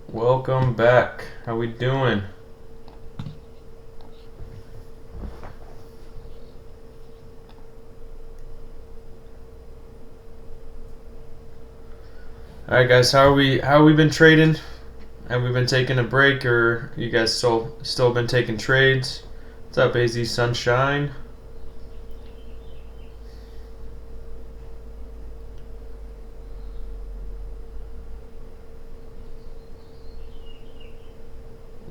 Welcome back. How we doing? All right, guys. How we been trading? Have we been taking a break, or you guys still been taking trades? What's up, AZ Sunshine?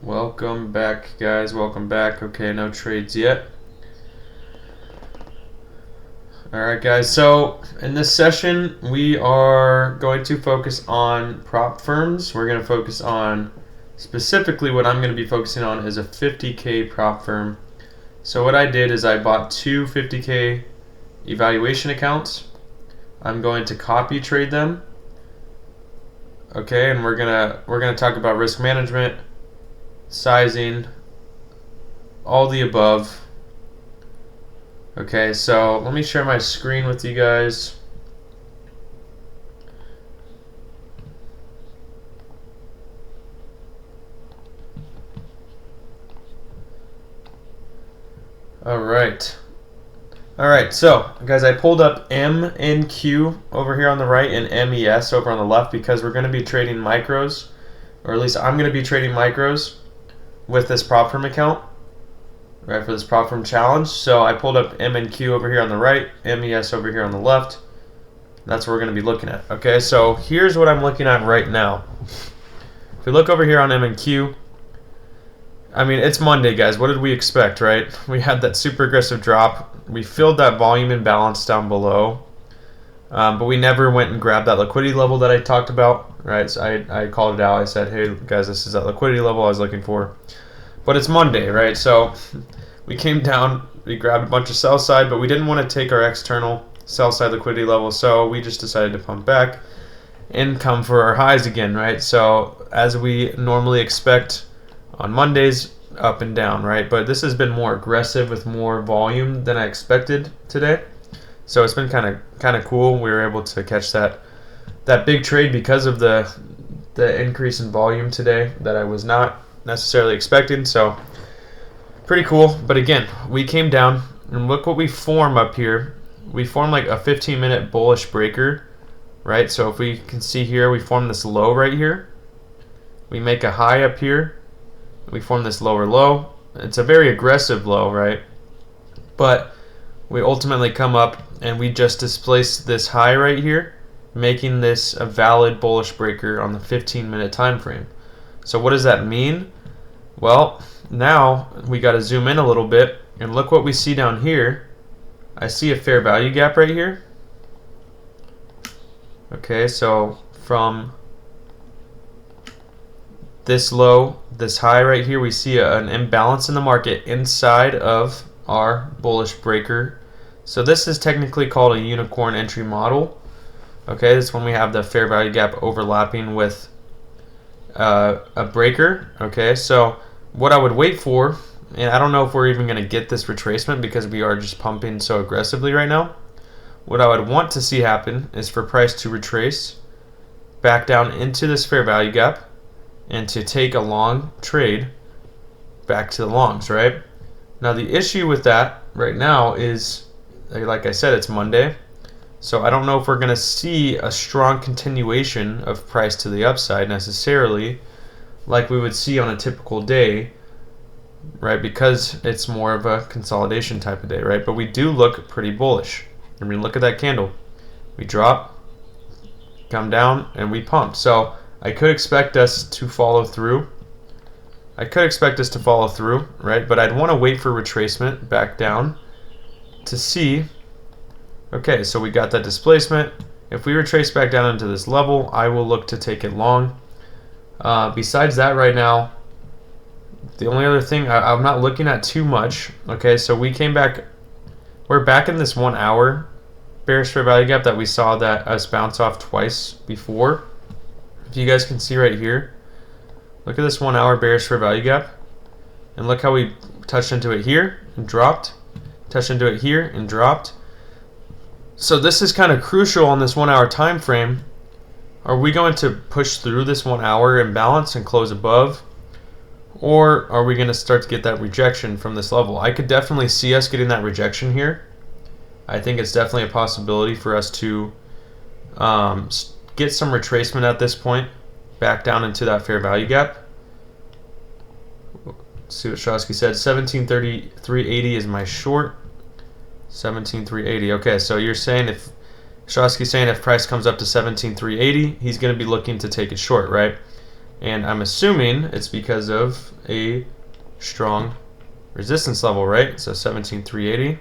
Welcome back, guys. Welcome back. Okay, no trades yet. Alright, guys, so in this session we are going to focus on prop firms. We're going to focus on specifically what I'm going to be focusing on is a 50K prop firm. So what I did is I bought two 50K evaluation accounts. I'm going to copy trade them. Okay, and we're gonna talk about risk management, sizing, all the above. Okay, so let me share my screen with you guys. Alright, so guys, I pulled up MNQ over here on the right and MES over on the left because we're going to be trading micros, or at least I'm going to be trading micros with this prop firm account. Right, for this prop firm challenge. So I pulled up MNQ over here on the right, MES over here on the left. That's what we're going to be looking at. Okay, so here's what I'm looking at right now. If we look over here on MNQ, I mean, it's Monday, guys. What did we expect, right? We had that super aggressive drop. We filled that volume imbalance down below. But we never went and grabbed that liquidity level that I talked about, right? So I called it out. I said, hey, guys, this is that liquidity level I was looking for. But it's Monday, right? So we came down, we grabbed a bunch of sell side, but we didn't want to take our external sell side liquidity level, so we just decided to pump back and come for our highs again, right? So as we normally expect on Mondays, up and down, right? But this has been more aggressive with more volume than I expected today. So it's been kind of cool. We were able to catch that big trade because of the increase in volume today that I was not necessarily expecting. So pretty cool. But again, we came down and look what we form up here. We form like a 15-minute bullish breaker, right? So if we can see here, we form this low right here. We make a high up here. We form this lower low. It's a very aggressive low, right? But we ultimately come up and we just displace this high right here, making this a valid bullish breaker on the 15-minute time frame. So what does that mean? Well, now we got to zoom in a little bit and look what we see down here. I see a fair value gap right here. Okay, so from this low, this high right here, we see an imbalance in the market inside of our bullish breaker. So this is technically called a unicorn entry model. Okay, this is when we have the fair value gap overlapping with a breaker. Okay, so what I would wait for, and I don't know if we're even going to get this retracement because we are just pumping so aggressively right now. What I would want to see happen is for price to retrace back down into this fair value gap and to take a long trade back to the longs, right? Now the issue with that right now is, like I said, it's Monday. So I don't know if we're going to see a strong continuation of price to the upside necessarily like we would see on a typical day, right? Because it's more of a consolidation type of day, right? But we do look pretty bullish. I mean, look at that candle. We drop, come down, and we pump. So I could expect us to follow through. Right? But I'd want to wait for retracement back down to see. Okay, so we got that displacement. If we retrace back down into this level, I will look to take it long. Besides that, right now, the only other thing I'm not looking at too much. Okay, so we came back. We're back in this 1 hour bearish fair value gap that we saw that us bounce off twice before. If you guys can see right here, look at this 1 hour bearish fair value gap, and look how we touched into it here and dropped, touched into it here and dropped. So this is kind of crucial on this 1 hour time frame Are we going to push through this 1 hour imbalance and close above? Or are we going to start to get that rejection from this level? I could definitely see us getting that rejection here. I think it's definitely a possibility for us to get some retracement at this point, back down into that fair value gap. Let's see what Shosky said. 1733.80 is my short. 17,380. Okay, so you're saying if Shosky's saying if price comes up to 17,380, he's going to be looking to take it short, right? And I'm assuming it's because of a strong resistance level, right? So 17,380.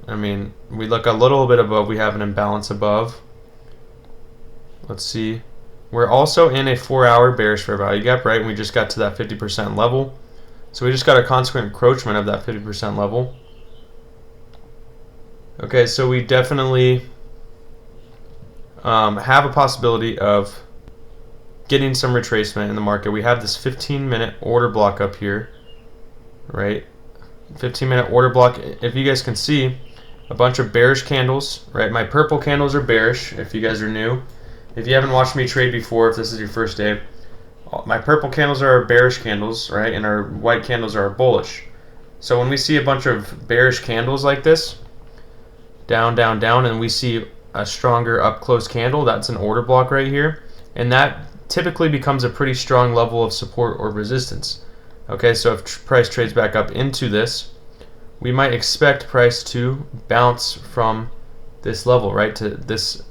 I mean, we look a little bit above. We have an imbalance above. Let's see. We're also in a 4-hour bearish fair value gap, right? And we just got to that 50% level. So we just got a consequent encroachment of that 50% level. Okay, so we definitely have a possibility of getting some retracement in the market. We have this 15-minute order block up here, right? 15-minute order block. If you guys can see, a bunch of bearish candles, right? My purple candles are bearish, if you guys are new. If you haven't watched me trade before, if this is your first day, my purple candles are our bearish candles, right? And our white candles are our bullish. So when we see a bunch of bearish candles like this, down, down, down, and we see a stronger up close candle, that's an order block right here. And that typically becomes a pretty strong level of support or resistance. Okay, so if price trades back up into this, we might expect price to bounce from this level, right, to this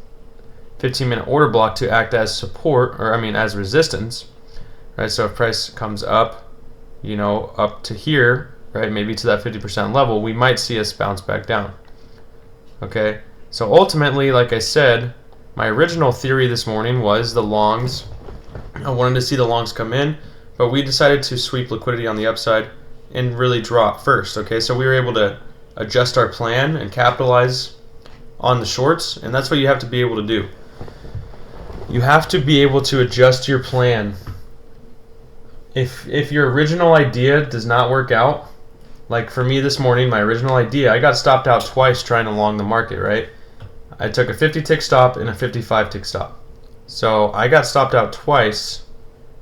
15-minute order block to act as support, or I mean as resistance, right? So if price comes up, you know, up to here, right, maybe to that 50% level, we might see us bounce back down. Okay, so ultimately, like I said, my original theory this morning was the longs. I wanted to see the longs come in, but we decided to sweep liquidity on the upside and really drop first. Okay, so we were able to adjust our plan and capitalize on the shorts, and that's what you have to be able to do. You have to be able to adjust your plan. If your original idea does not work out, like for me this morning, my original idea, I got stopped out twice trying to long the market, right? I took a 50 tick stop and a 55 tick stop. So I got stopped out twice,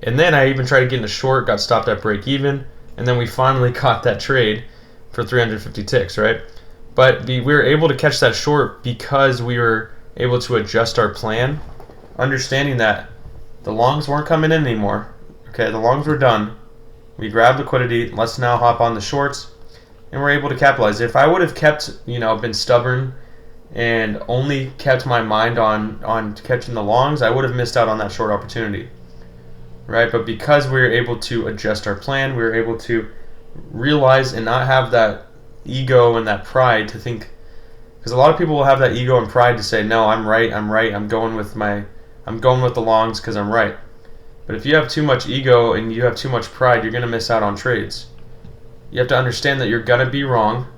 and then I even tried to get in a short, got stopped at break even, and then we finally caught that trade for 350 ticks, right? But we were able to catch that short because we were able to adjust our plan, understanding that the longs weren't coming in anymore. Okay, the longs were done. We grabbed liquidity. Let's now hop on the shorts, and we're able to capitalize. If I would have kept, been stubborn and only kept my mind on catching the longs, I would have missed out on that short opportunity, right? But because we were able to adjust our plan, we were able to realize and not have that ego and that pride to think, because a lot of people will have that ego and pride to say, no, I'm right, I'm going with the longs because I'm right. But if you have too much ego and you have too much pride, you're going to miss out on trades. You have to understand that you're going to be wrong.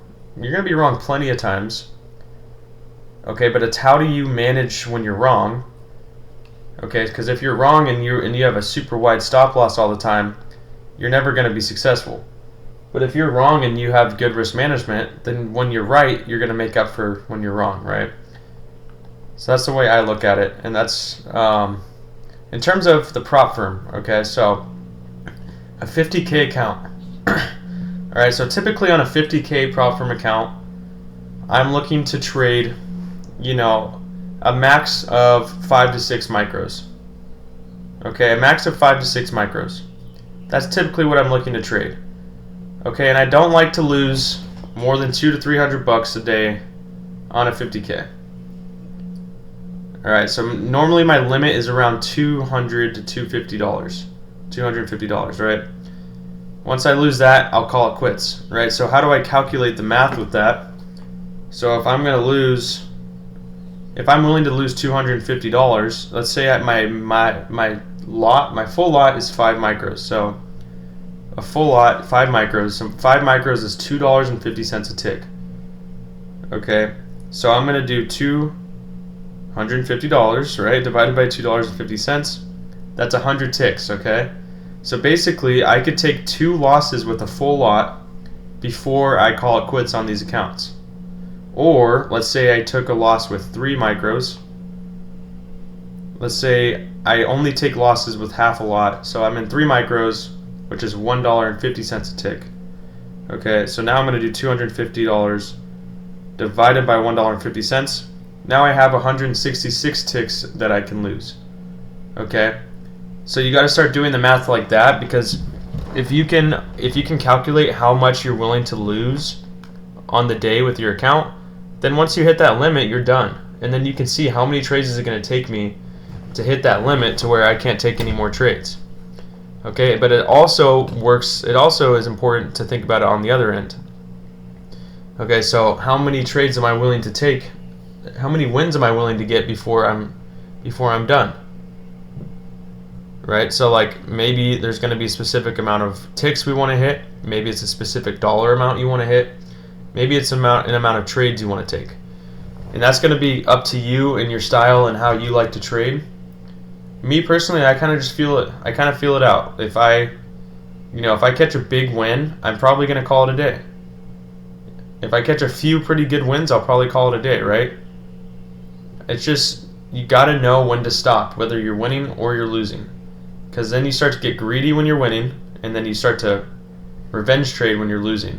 You're going to be wrong plenty of times. Okay, but it's how do you manage when you're wrong? Okay, because if you're wrong and you have a super wide stop loss all the time, you're never going to be successful. But if you're wrong and you have good risk management, then when you're right, you're going to make up for when you're wrong, right? So that's the way I look at it, and that's in terms of the prop firm. Okay, so a 50K account. All right, so typically on a 50K prop firm account, I'm looking to trade, a max of 5 to 6 micros. Okay, a max of 5 to 6 micros. That's typically what I'm looking to trade. Okay, and I don't like to lose more than $200 to $300 a day on a 50K. All right, so normally my limit is around $200 to $250. $250, right? Once I lose that, I'll call it quits, right? So how do I calculate the math with that? So if I'm willing to lose $250, let's say at my full lot is 5 micros. So a full lot, 5 micros. So 5 micros is $2.50 a tick. Okay, so I'm gonna do $250, right? Divided by $2.50. That's 100 ticks. Okay, so basically I could take 2 losses with a full lot before I call it quits on these accounts. Or let's say I took a loss with 3 micros. let's say I only take losses with half a lot. So I'm in 3 micros, which is $1.50 a tick. Okay, so now I'm going to do $250 divided by $1.50. Now I have 166 ticks that I can lose. Okay, so you got to start doing the math like that, because if you can calculate how much you're willing to lose on the day with your account, then once you hit that limit, you're done. And then you can see how many trades is it going to take me to hit that limit to where I can't take any more trades. Okay, but it also is important to think about it on the other end. Okay, so how many trades am I willing to take? How many wins am I willing to get before I'm done? Right? So like maybe there's going to be a specific amount of ticks we want to hit. Maybe it's a specific dollar amount you want to hit. Maybe it's an amount of trades you want to take. And that's going to be up to you and your style and how you like to trade. Me personally, I kind of just feel it. I kind of feel it out. If I catch a big win, I'm probably going to call it a day. If I catch a few pretty good wins, I'll probably call it a day, right? It's just, you got to know when to stop, whether you're winning or you're losing. Because then you start to get greedy when you're winning, and then you start to revenge trade when you're losing.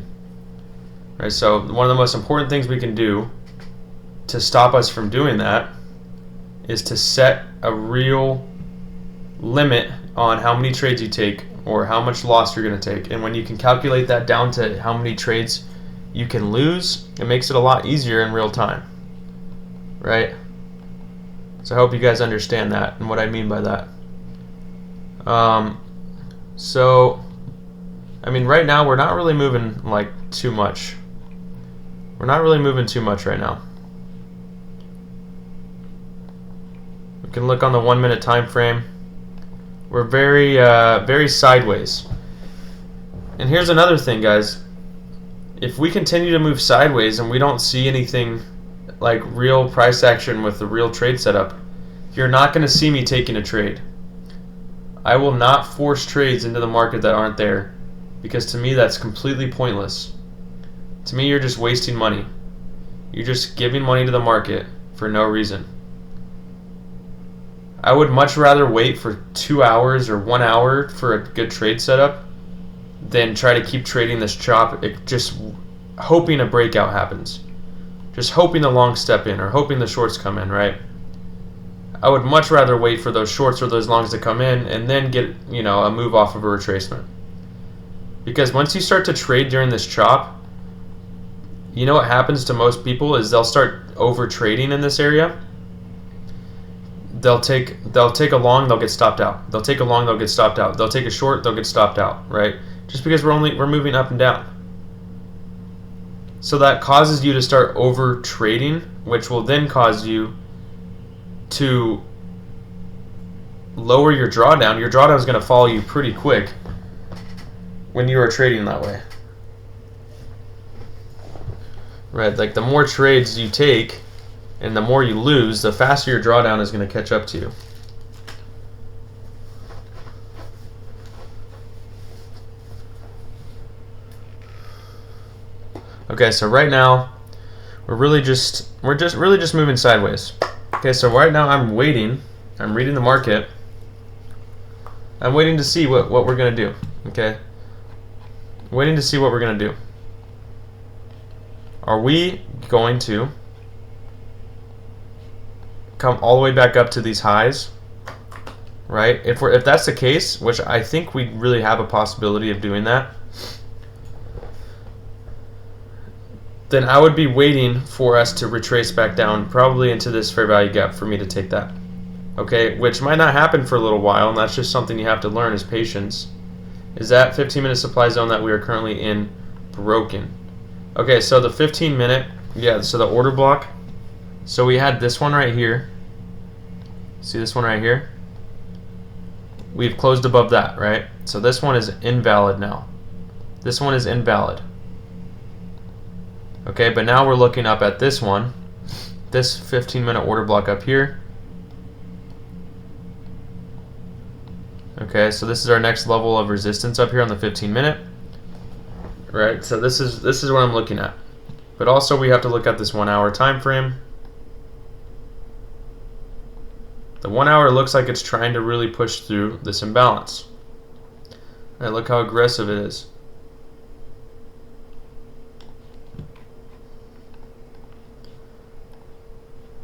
Right? So one of the most important things we can do to stop us from doing that is to set a real limit on how many trades you take or how much loss you're going to take. And when you can calculate that down to how many trades you can lose, it makes it a lot easier in real time. Right? So I hope you guys understand that and what I mean by that. So, I mean, right now we're not really moving like too much. We're not really moving too much right now. We can look on the 1 minute time frame. We're very sideways. And here's another thing, guys. If we continue to move sideways and we don't see anything like real price action with the real trade setup, you're not going to see me taking a trade. I will not force trades into the market that aren't there, because to me that's completely pointless. To me, you're just wasting money. You're just giving money to the market for no reason. I would much rather wait for 2 hours or 1 hour for a good trade setup than try to keep trading this chop, just hoping a breakout happens. Just hoping the longs step in or hoping the shorts come in, right? I would much rather wait for those shorts or those longs to come in and then get, a move off of a retracement. Because once you start to trade during this chop, you know what happens to most people is they'll start over trading in this area. They'll take a long, they'll get stopped out. They'll take a long, they'll get stopped out. They'll take a short, they'll get stopped out, right? Just because we're moving up and down. So that causes you to start over trading, which will then cause you to lower your drawdown. Your drawdown is going to follow you pretty quick when you are trading that way. Right, like the more trades you take and the more you lose, the faster your drawdown is going to catch up to you. Okay, so right now we're really just moving sideways. Okay, so right now I'm waiting. I'm reading the market. I'm waiting to see what we're going to do. Okay? Waiting to see what we're going to do. Are we going to come all the way back up to these highs? Right? If that's the case, which I think we really have a possibility of doing that, then I would be waiting for us to retrace back down probably into this fair value gap for me to take that. Okay, which might not happen for a little while, and that's just something you have to learn is patience. Is that 15-minute supply zone that we are currently in broken? Okay, so the 15-minute, so the order block. So we had this one right here. See this one right here? We've closed above that, right? So this one is invalid now. This one is invalid. Okay, but now we're looking up at this one, this 15-minute order block up here. Okay, so this is our next level of resistance up here on the 15-minute. Right, so this is what I'm looking at. But also we have to look at this 1 hour time frame. The The 1 hour looks like it's trying to really push through this imbalance. All right, look how aggressive it is.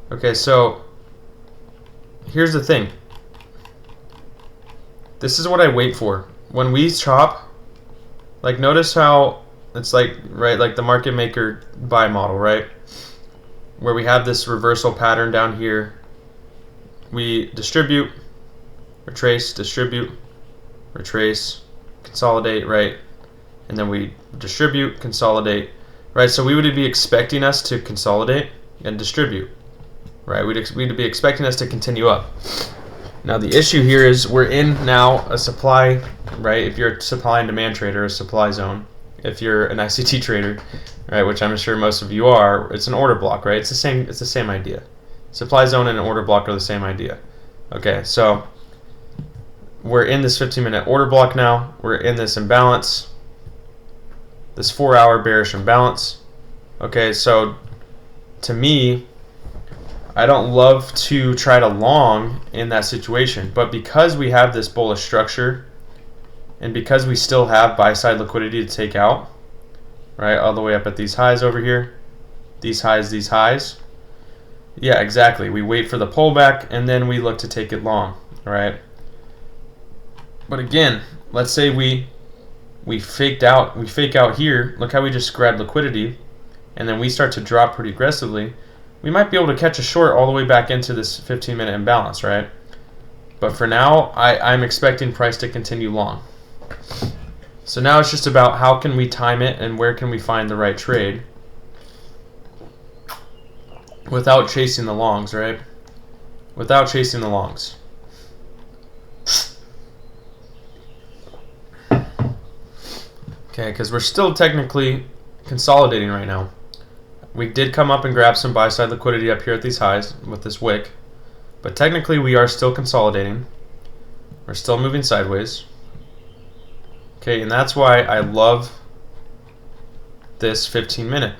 Okay, so here's the thing. This is what I wait for. When we chop, like notice how it's like, right, like the market maker buy model, right? Where we have this reversal pattern down here. We distribute, retrace, distribute, retrace, consolidate, right? And then we distribute, consolidate, right? So we would be expecting us to consolidate and distribute, right? We'd be expecting us to continue up. Now the issue here is we're in now a supply, right? If you're a supply and demand trader, a supply zone. If you're an ICT trader, right, which I'm sure most of you are, it's an order block, right? It's the same idea. Supply zone and an order block are the same idea. Okay, so we're in this 15-minute order block now. We're in this imbalance, this 4-hour bearish imbalance. Okay, so to me, I don't love to try to long in that situation, but because we have this bullish structure and because we still have buy-side liquidity to take out, right, all the way up at these highs over here, these highs, yeah, exactly. We wait for the pullback and then we look to take it long, all right? But again, let's say we fake out here. Look how we just grabbed liquidity and then we start to drop pretty aggressively. We might be able to catch a short all the way back into this 15-minute imbalance, right? But for now, I'm expecting price to continue long. So now it's just about how can we time it and where can we find the right trade without chasing the longs, right? Without chasing the longs. Okay, because we're still technically consolidating right now. We did come up and grab some buy-side liquidity up here at these highs with this wick, but technically we are still consolidating. We're still moving sideways. Okay, and that's why I love this 15-minute,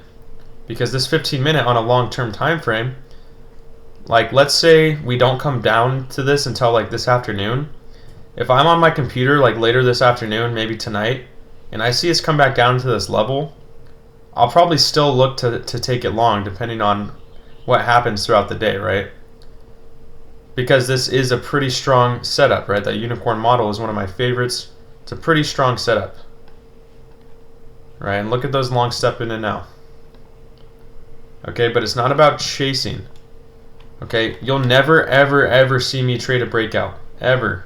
because this 15-minute on a long-term time frame, like let's say we don't come down to this until like this afternoon. If I'm on my computer like later this afternoon, maybe tonight, and I see us come back down to this level, I'll probably still look to take it long depending on what happens throughout the day, right? Because this is a pretty strong setup, right? That unicorn model is one of my favorites. It's a pretty strong setup, right? And look at those longs stepping in now. Okay, but it's not about chasing. Okay, you'll never, ever, ever see me trade a breakout, ever.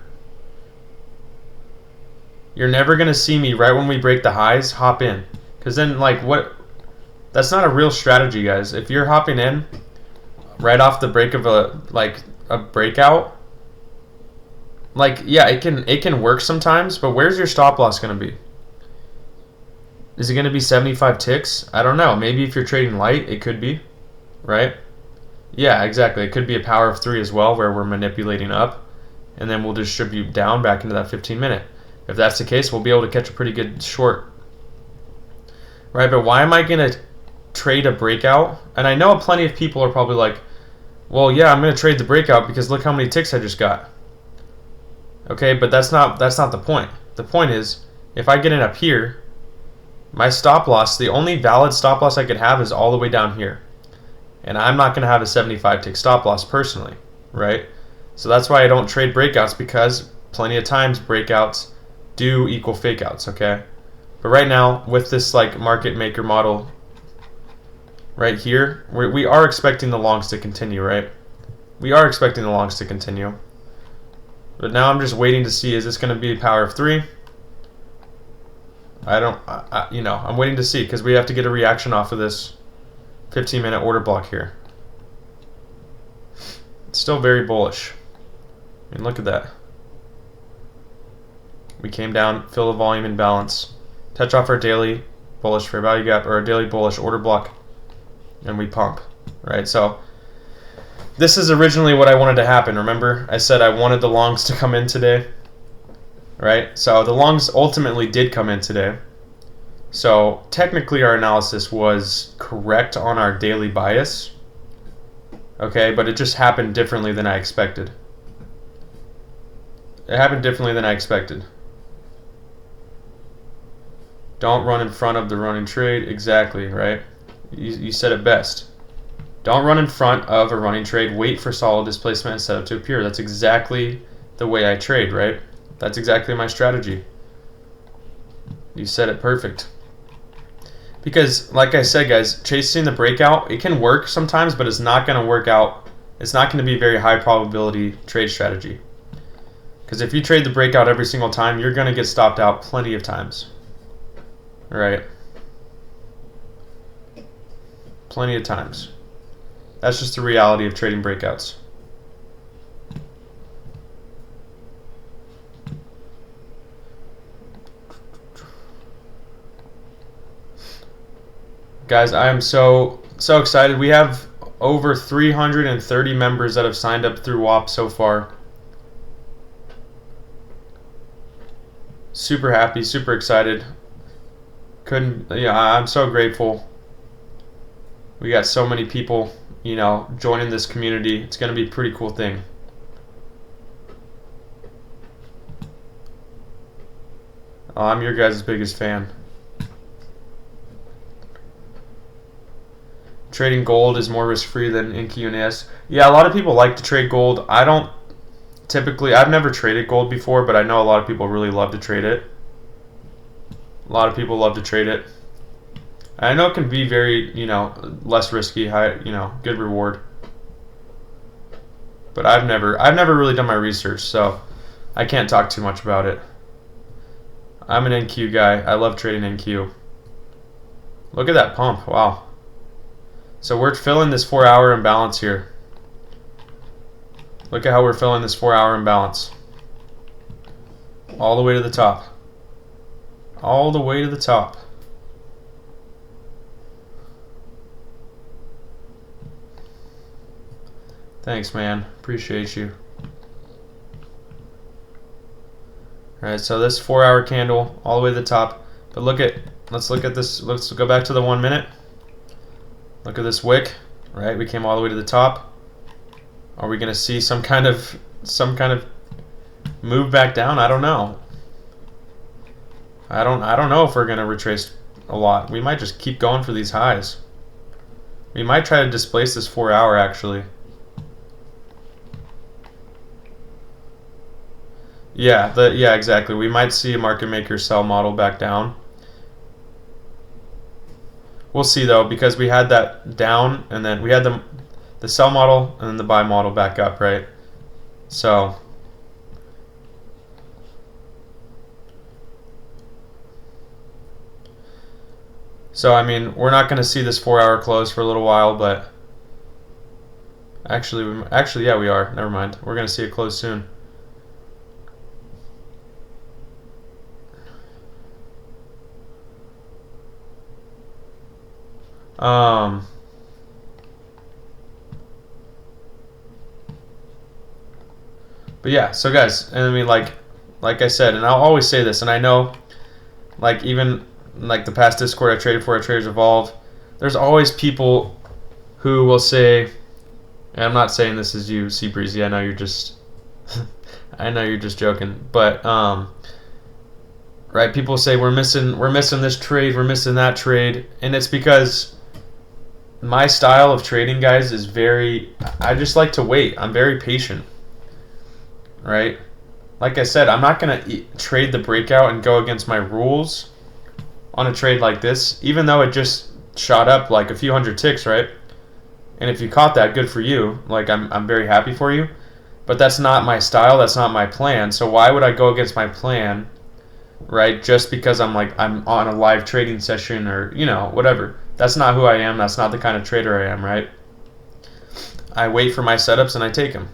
You're never gonna see me right when we break the highs hop in, because then like what? That's not a real strategy, guys. If you're hopping in right off the break of a breakout, like yeah, it can work sometimes, but where's your stop loss going to be? Is it going to be 75 ticks? I don't know. Maybe if you're trading light, it could be, right? Yeah, exactly. It could be a power of 3 as well, where we're manipulating up, and then we'll distribute down back into that 15-minute. If that's the case, we'll be able to catch a pretty good short, right? But why am I going to trade a breakout? And I know plenty of people are probably like, well, yeah, I'm going to trade the breakout because look how many ticks I just got. Okay, but that's not the point. The point is, if I get in up here, my stop loss, the only valid stop loss I could have is all the way down here. And I'm not going to have a 75 tick stop loss personally, right? So that's why I don't trade breakouts, because plenty of times breakouts do equal fake outs, okay? But right now, with this like market maker model right here, we are expecting the longs to continue, right? We are expecting the longs to continue. But now I'm just waiting to see, is this going to be a power of 3? I'm waiting to see, because we have to get a reaction off of this 15-minute order block here. It's still very bullish. I mean, look at that. We came down, fill the volume imbalance, touch off our daily bullish fair value gap, or our daily bullish order block, and we pump, right? So this is originally what I wanted to happen. Remember, I said I wanted the longs to come in today, right? So the longs ultimately did come in today. So technically our analysis was correct on our daily bias, okay? But it just happened differently than I expected. It happened differently than I expected. Don't run in front of the running trade. Exactly, right? You said it best. Don't run in front of a running trade. Wait for solid displacement and setup to appear. That's exactly the way I trade, right? That's exactly my strategy. You said it perfect. Because, like I said, guys, chasing the breakout, it can work sometimes, but it's not going to work out. It's not going to be a very high probability trade strategy. Because if you trade the breakout every single time, you're going to get stopped out plenty of times. Right? Plenty of times. That's just the reality of trading breakouts. Guys, I am so excited. We have over 330 members that have signed up through WAP so far. Super happy, super excited. I'm so grateful. We got so many people, joining this community. It's going to be a pretty cool thing. I'm your guys' biggest fan. Trading gold is more risk-free than NQNS. Yeah, a lot of people like to trade gold. I don't typically. I've never traded gold before, but I know a lot of people really love to trade it. A lot of people love to trade it. I know it can be very, less risky, high, good reward. But I've never really done my research, so I can't talk too much about it. I'm an NQ guy. I love trading NQ. Look at that pump. Wow. So we're filling this 4-hour imbalance here. Look at how we're filling this 4-hour imbalance. All the way to the top. All the way to the top. Thanks, man. Appreciate you. Alright, so this 4-hour candle all the way to the top. But let's look at this. Let's go back to the 1 minute. Look at this wick, right? We came all the way to the top. Are we going to see some kind of move back down? I don't know. I don't know if we're going to retrace a lot. We might just keep going for these highs. We might try to displace this 4-hour actually. Yeah, exactly. We might see a market maker sell model back down. We'll see though, because we had that down and then we had the sell model and then the buy model back up, right? So I mean, we're not going to see this 4-hour close for a little while, but actually yeah, we are. Never mind. We're going to see it close soon. But yeah, so guys, and I mean, like I said, and I'll always say this, and I know, like, even like the past Discord I traded for at Traders Evolve, there's always people who will say, and I'm not saying this is you, Sea Breezy, I know you're just I know you're just joking, but right, people say we're missing this trade, we're missing that trade, and it's because my style of trading, guys, is I just like to wait. I'm very patient, right? Like I said, I'm not going to trade the breakout and go against my rules on a trade like this, even though it just shot up like a few hundred ticks, right? And if you caught that, good for you. Like, I'm very happy for you. But that's not my style. That's not my plan. So why would I go against my plan, right? Just because I'm on a live trading session or, whatever. That's not who I am. That's not the kind of trader I am, right? I wait for my setups and I take them.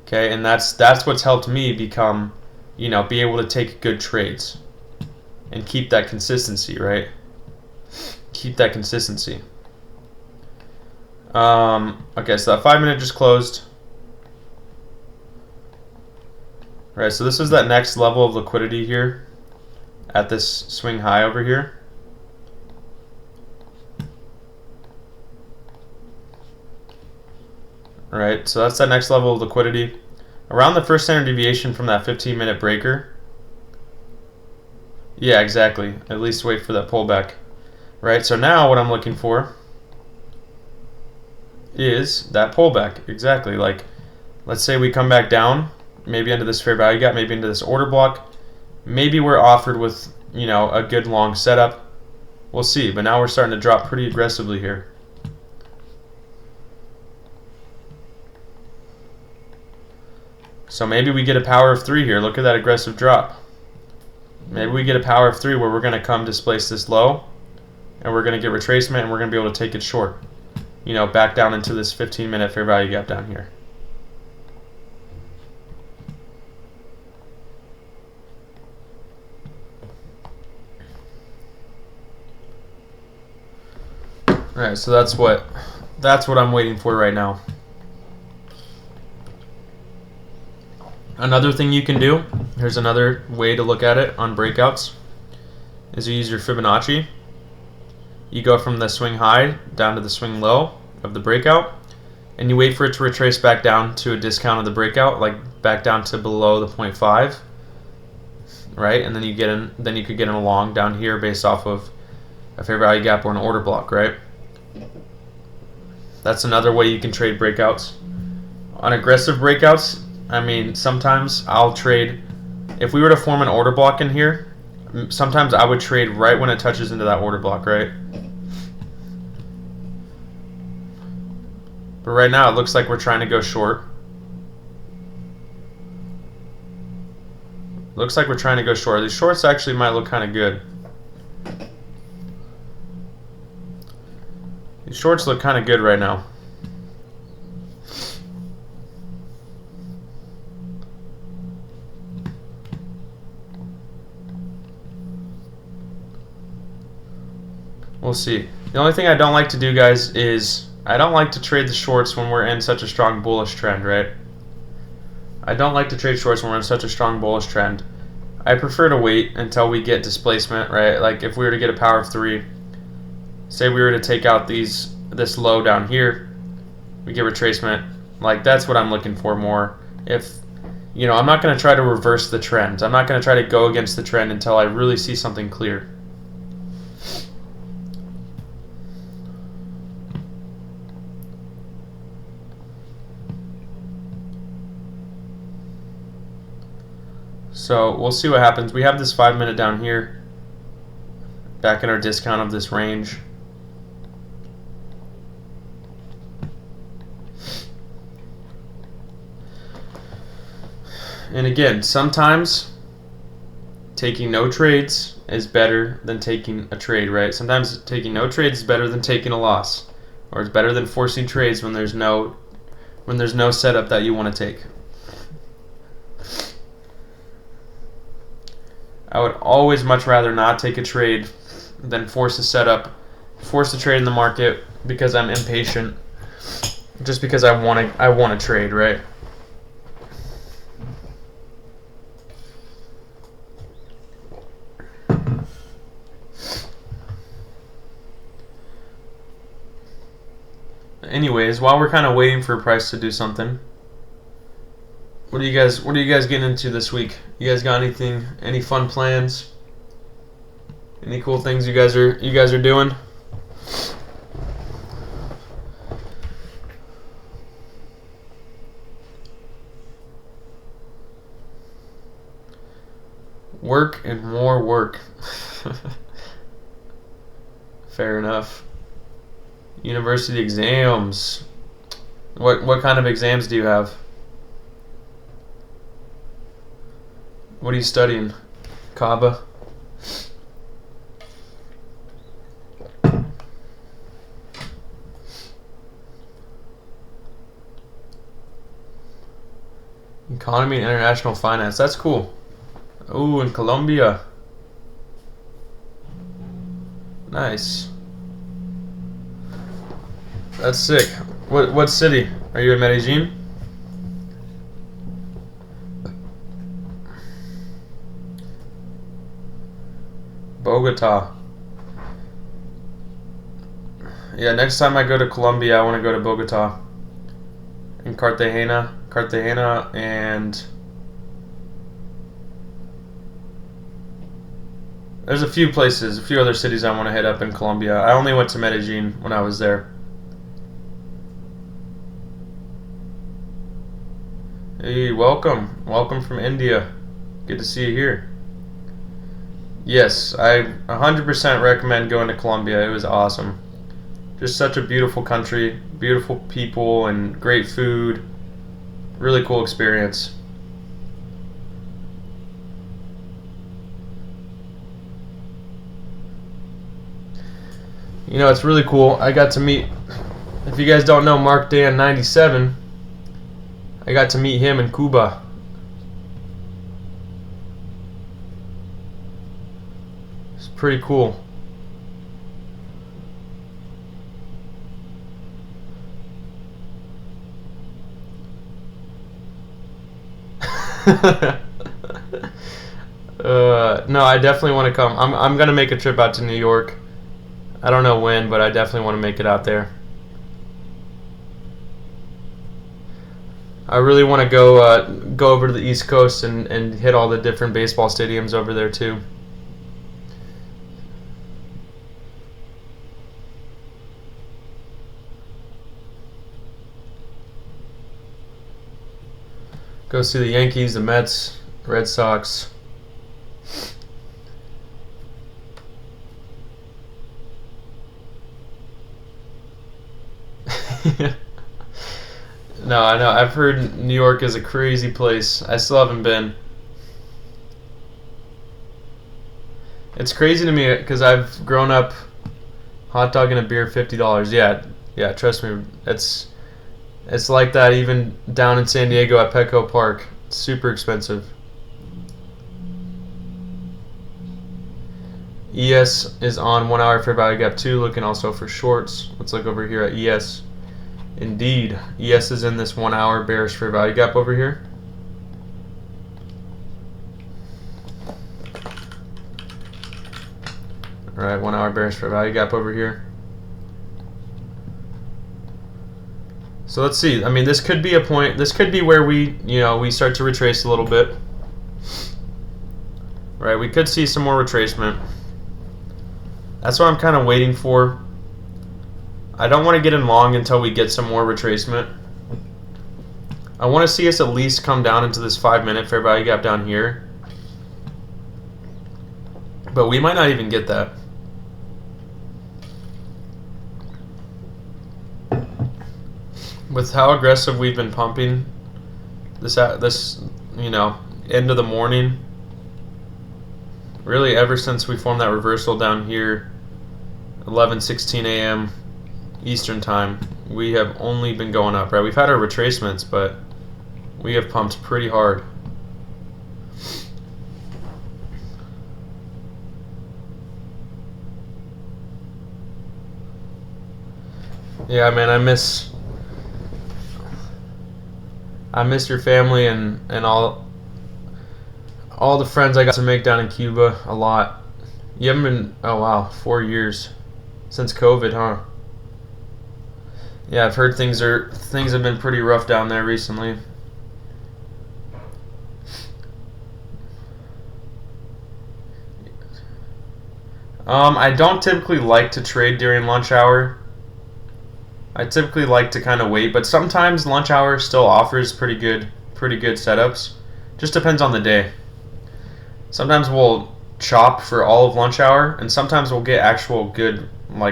Okay, and that's what's helped me become, be able to take good trades and keep that consistency, right? Keep that consistency. Okay, so that 5-minute just closed. All right, so this is that next level of liquidity here at this swing high over here. Right, so that's that next level of liquidity. Around the first standard deviation from that 15-minute breaker. Yeah, exactly. At least wait for that pullback. Right, so now what I'm looking for is that pullback. Exactly. Like, let's say we come back down, maybe into this fair value gap, maybe into this order block. Maybe we're offered with, you know, a good long setup. We'll see, but now we're starting to drop pretty aggressively here. So maybe we get a power of 3 here. Look at that aggressive drop. Maybe we get a power of 3 where we're going to come displace this low, and we're going to get retracement, and we're going to be able to take it short. You know, back down into this 15-minute fair value gap down here. Alright, so that's what I'm waiting for right now. Another thing you can do, here's another way to look at it on breakouts, is you use your Fibonacci. You go from the swing high down to the swing low of the breakout, and you wait for it to retrace back down to a discount of the breakout, like back down to below the 0.5, right? And then you get in, then you could get in a long down here based off of a fair value gap or an order block, right? That's another way you can trade breakouts. On aggressive breakouts, I mean, sometimes I'll trade, if we were to form an order block in here, sometimes I would trade right when it touches into that order block, right? But right now it looks like we're trying to go short. Looks like we're trying to go short. These shorts actually might look kind of good. These shorts look kind of good right now. We'll see. The only thing I don't like to do, guys, is I don't like to trade the shorts when we're in such a strong bullish trend, right? I don't like to trade shorts when we're in such a strong bullish trend. I prefer to wait until we get displacement, right? Like if we were to get a power of 3, say we were to take out this low down here, we get retracement. Like that's what I'm looking for more. If, you know, I'm not going to try to reverse the trend. I'm not going to try to go against the trend until I really see something clear. So we'll see what happens. We have this 5-minute down here, back in our discount of this range. And again, sometimes taking no trades is better than taking a trade, right? Sometimes taking no trades is better than taking a loss, or it's better than forcing trades when there's no setup that you want to take. I would always much rather not take a trade than force a setup, force a trade in the market because I'm impatient, just because I want to trade, right? Anyways, while we're kind of waiting for a price to do something, what are you guys getting into this week? You guys got anything? Any fun plans? Any cool things you guys are doing? Work and more work. Fair enough. University exams. What kind of exams do you have? What are you studying? Kaba? Economy and International Finance. That's cool. Ooh, in Colombia. Nice. That's sick. What city? Are you in Medellin? Bogota. Yeah, next time I go to Colombia, I want to go to Bogota. in Cartagena, and there's a few places, a few other cities I want to hit up in Colombia. I only went to Medellin when I was there. Hey, welcome. Welcome from India. Good to see you here. Yes, I 100% recommend going to Colombia. It was awesome. Just such a beautiful country, beautiful people, and great food. Really cool experience. You know, it's really cool. I got to meet, if you guys don't know Mark Dan 97, I got to meet him in Cuba. It's pretty cool. No, I definitely want to come. I'm gonna make a trip out to New York. I don't know when, but I definitely want to make it out there. I really want to go over to the East Coast and hit all the different baseball stadiums over there too. Go see the Yankees, the Mets, Red Sox. No, I know. I've heard New York is a crazy place. I still haven't been. It's crazy to me because I've grown up hot dog and a beer $50. Yeah, trust me. It's like that even down in San Diego at Petco Park. It's super expensive. ES is on 1 hour Fair Value Gap 2, looking also for shorts. Let's look over here at ES. Indeed, ES is in this 1 hour bearish Fair Value Gap over here. Alright, 1 hour bearish Fair Value Gap over here. So let's see. I mean, this could be a point. This could be where we start to retrace a little bit. Right, we could see some more retracement. That's what I'm kind of waiting for. I don't want to get in long until we get some more retracement. I want to see us at least come down into this 5-minute Fair Value Gap down here. But we might not even get that. With how aggressive we've been pumping this end of the morning, really ever since we formed that reversal down here, 11:16 a.m. Eastern time, we have only been going up, right? We've had our retracements, but we have pumped pretty hard. Yeah, man, I miss your family and all the friends I got to make down in Cuba a lot. You haven't been, oh wow, 4 years since COVID, huh? Yeah, I've heard things have been pretty rough down there recently. I don't typically like to trade during lunch hour. I typically like to kind of wait, but sometimes lunch hour still offers pretty good setups. Just depends on the day. Sometimes we'll chop for all of lunch hour, and sometimes we'll get actual good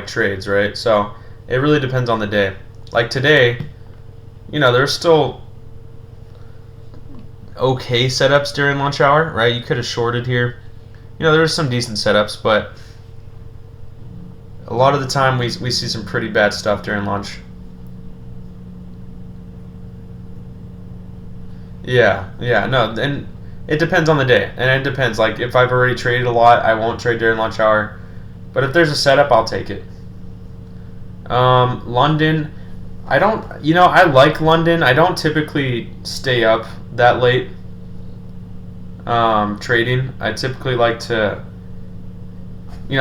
trades, right? So it really depends on the day. Like today, there's still okay setups during lunch hour, right? You could have shorted here. There's some decent setups, but a lot of the time we see some pretty bad stuff during lunch. Yeah, no, and it depends on the day, and it depends. Like if I've already traded a lot, I won't trade during lunch hour, but if there's a setup, I'll take it. London, I don't, I like London. I don't typically stay up that late trading. I typically like to,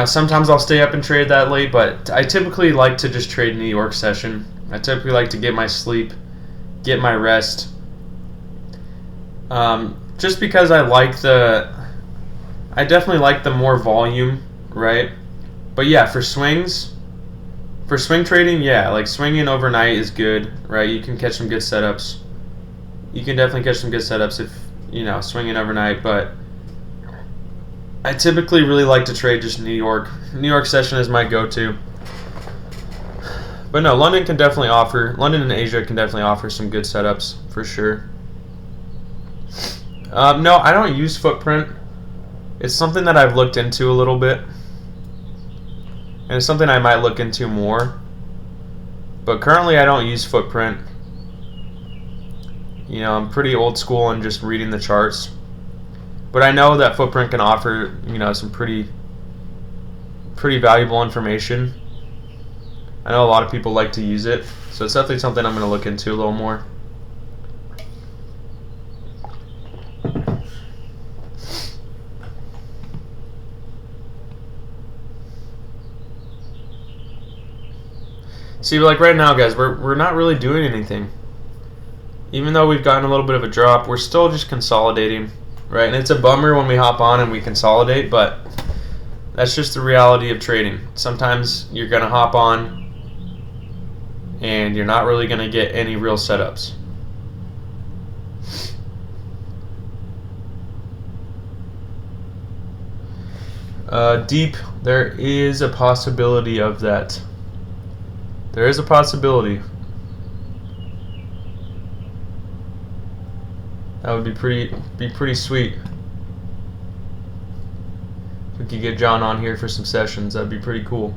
sometimes I'll stay up and trade that late, but I typically like to just trade New York session. I typically like to get my sleep get my rest. Just because I definitely like the more volume, right? But yeah, for swing trading, yeah, like swinging overnight is good, right? You can catch some good setups. You can definitely catch some good setups if, swinging overnight, but I typically really like to trade just New York. New York session is my go-to. But no, London and Asia can definitely offer some good setups for sure. No, I don't use Footprint. It's something that I've looked into a little bit. And it's something I might look into more. But currently I don't use Footprint. I'm pretty old school in just reading the charts. But I know that Footprint can offer, some pretty valuable information. I know a lot of people like to use it. So it's definitely something I'm going to look into a little more. See, like right now, guys, we're not really doing anything. Even though we've gotten a little bit of a drop, we're still just consolidating, right? And it's a bummer when we hop on and we consolidate, but that's just the reality of trading. Sometimes you're going to hop on and you're not really going to get any real setups. Deep, there is a possibility of that. There is a possibility. That would be pretty sweet. If we could get John on here for some sessions, that'd be pretty cool.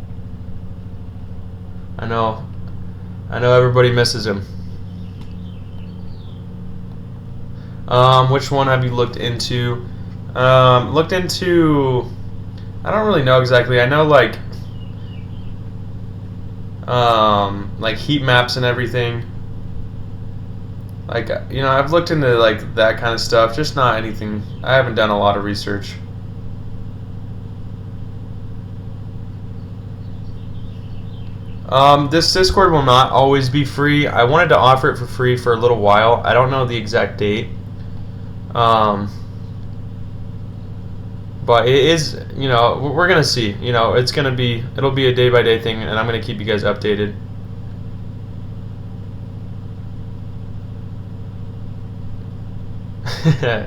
I know everybody misses him. Which one have you looked into? I don't really know exactly. I know like heat maps and everything. Like, I've looked into like that kind of stuff, just not anything. I haven't done a lot of research. This Discord will not always be free. I wanted to offer it for free for a little while. I don't know the exact date. But it is, we're going to see. It'll be a day-by-day thing, and I'm going to keep you guys updated.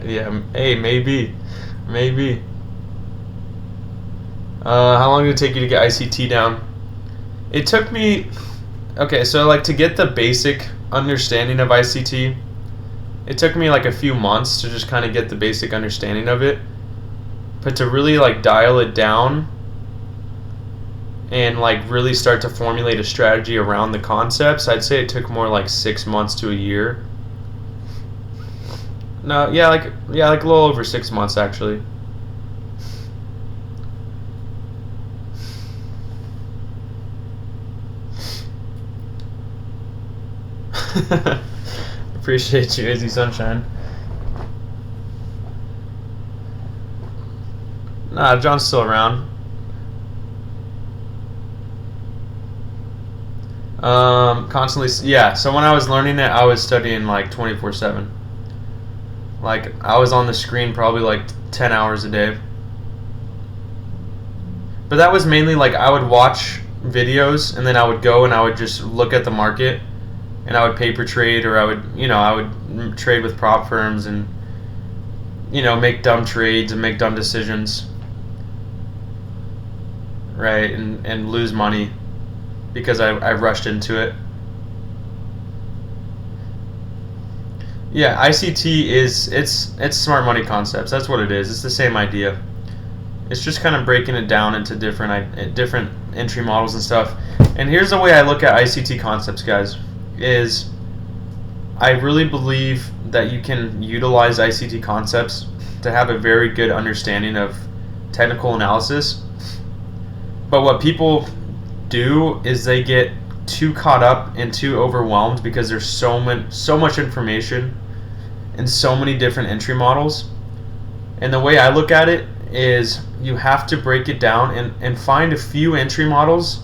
Yeah, hey, maybe. How long did it take you to get ICT down? It took me, okay, so like to get the basic understanding of ICT, it took me like a few months to just kind of get the basic understanding of it. But to really like dial it down and like really start to formulate a strategy around the concepts, I'd say it took more like 6 months to a year. No, like a little over 6 months actually. Appreciate you, Izzy Sunshine. Nah, John's still around. Constantly, yeah. So when I was learning it, I was studying like 24/7. Like I was on the screen probably like 10 hours a day. But that was mainly like I would watch videos and then I would go and I would just look at the market and I would paper trade, or I would trade with prop firms and make dumb trades and make dumb decisions. Right, and lose money because I rushed into it. Yeah, ICT it's smart money concepts. That's what it is. It's the same idea. It's just kind of breaking it down into different entry models and stuff. And here's the way I look at ICT concepts, guys, is I really believe that you can utilize ICT concepts to have a very good understanding of technical analysis. But what people do is they get too caught up and too overwhelmed because there's so much information and so many different entry models. And the way I look at it is you have to break it down and find a few entry models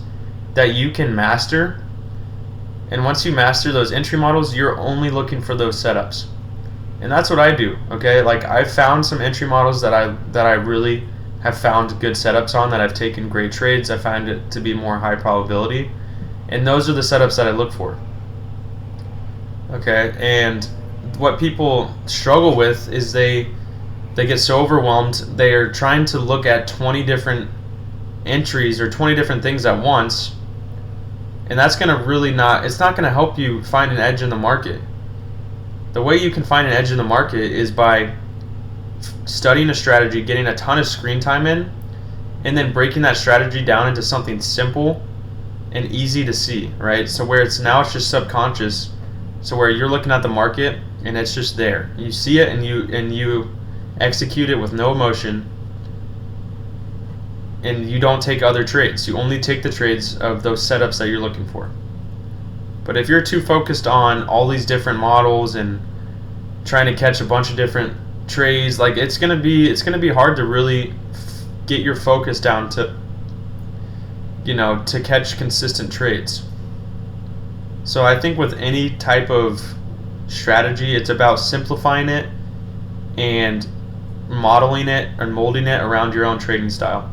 that you can master And once you master those entry models, you're only looking for those setups. And that's what I do, okay? Like, I've found some entry models that I really have found good setups on, that I've taken great trades. I find it to be more high probability. And those are the setups that I look for. Okay, and what people struggle with is they get so overwhelmed. They are trying to look at 20 different entries or 20 different things at once, and that's going to really it's not going to help you find an edge in the market. The way you can find an edge in the market is by studying a strategy, getting a ton of screen time in, and then breaking that strategy down into something simple and easy to see, right? So where it's just subconscious. So where you're looking at the market and it's just there. You see it and you execute it with no emotion, and you don't take other trades. You only take the trades of those setups that you're looking for. But if you're too focused on all these different models and trying to catch a bunch of different trades, like it's gonna be hard to really get your focus down to to catch consistent trades. So I think with any type of strategy, it's about simplifying it and modeling it and molding it around your own trading style.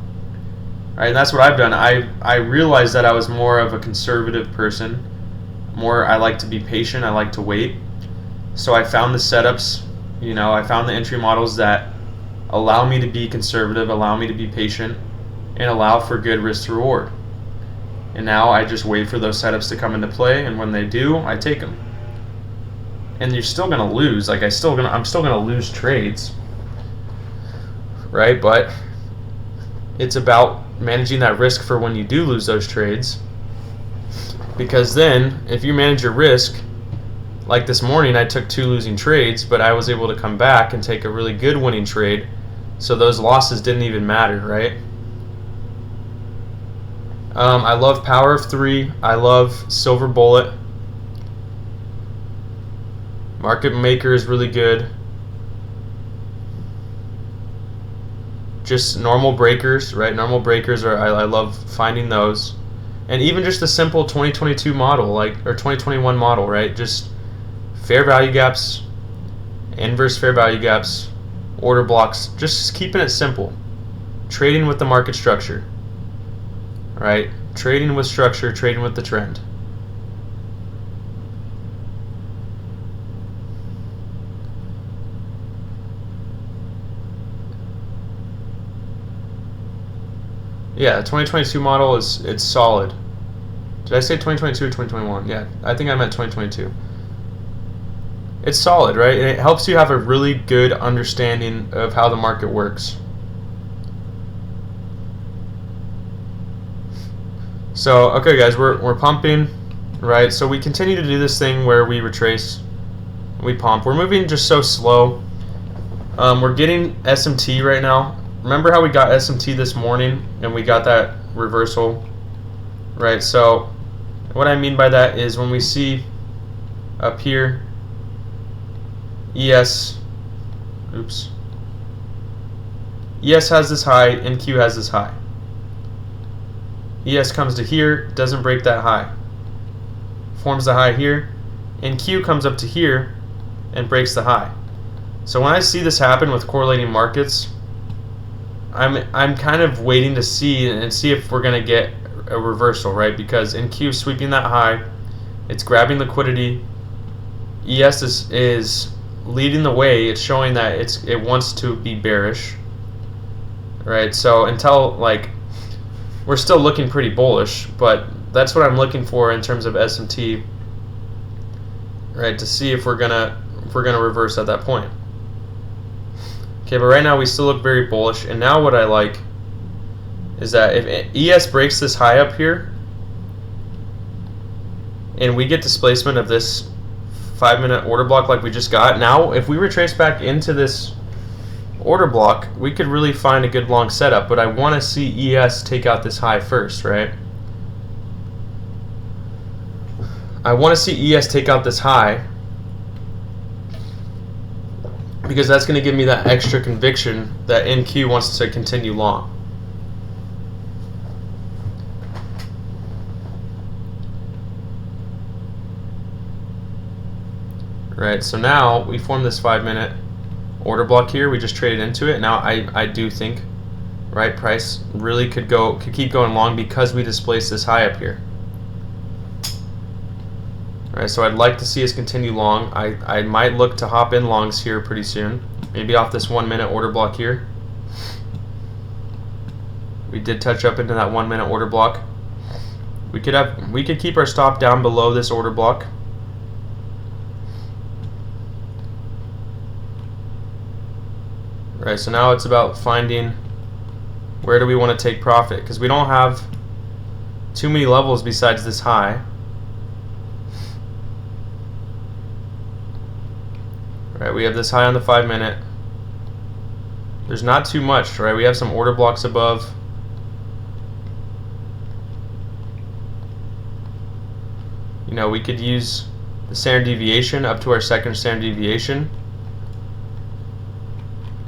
Right, and that's what I've done. I realized that I was more of a conservative person. I like to be patient. I like to wait. So I found the setups, I found the entry models that allow me to be conservative, allow me to be patient, and allow for good risk to reward. And now I just wait for those setups to come into play, and when they do, I take them. And you're still gonna lose. Like I'm still gonna lose trades, right? But it's about managing that risk for when you do lose those trades. Because then, if you manage your risk, like this morning, I took 2 losing trades, but I was able to come back and take a really good winning trade. So those losses didn't even matter, right? I love Power of 3. I love Silver Bullet. Market Maker is really good. Just normal breakers, right? Normal breakers I love finding those. And even just a simple 2022 model, or 2021 model, right? Just fair value gaps, inverse fair value gaps, order blocks, just keeping it simple. Trading with the market structure, right? Trading with structure, trading with the trend. Yeah, the 2022 model it's solid. Did I say 2022 or 2021? Yeah, I think I meant 2022. It's solid, right? And it helps you have a really good understanding of how the market works. So, okay guys, we're pumping, right? So we continue to do this thing where we retrace, we pump. We're moving just so slow. We're getting SMT right now. Remember how we got SMT this morning and we got that reversal, right? So what I mean by that is when we see up here ES has this high, NQ has this high. ES comes to here, doesn't break that high, forms the high here, NQ comes up to here and breaks the high. So when I see this happen with correlating markets, I'm kind of waiting to see if we're going to get a reversal, right? Because NQ sweeping that high, it's grabbing liquidity. ES is leading the way. It's showing that it wants to be bearish, right? So until we're still looking pretty bullish, but that's what I'm looking for in terms of SMT, right? To see if we're gonna reverse at that point. Okay, but right now we still look very bullish, and now what I like is that if ES breaks this high up here and we get displacement of this 5-minute order block like we just got, now if we retrace back into this order block, we could really find a good long setup, but I want to see ES take out this high first, right? I want to see ES take out this high because that's going to give me that extra conviction that NQ wants to continue long. Right, so now we form this 5-minute order block here. We just traded into it. Now I do think, right, price really could keep going long because we displaced this high up here. All right, so I'd like to see us continue long. I might look to hop in longs here pretty soon. Maybe off this 1-minute order block here. We did touch up into that 1-minute order block. We could keep our stop down below this order block. Right, so now it's about finding where do we want to take profit, because we don't have too many levels besides this high. Right, we have this high on the 5-minute. There's not too much, right? We have some order blocks above. You know, we could use the standard deviation up to our second standard deviation.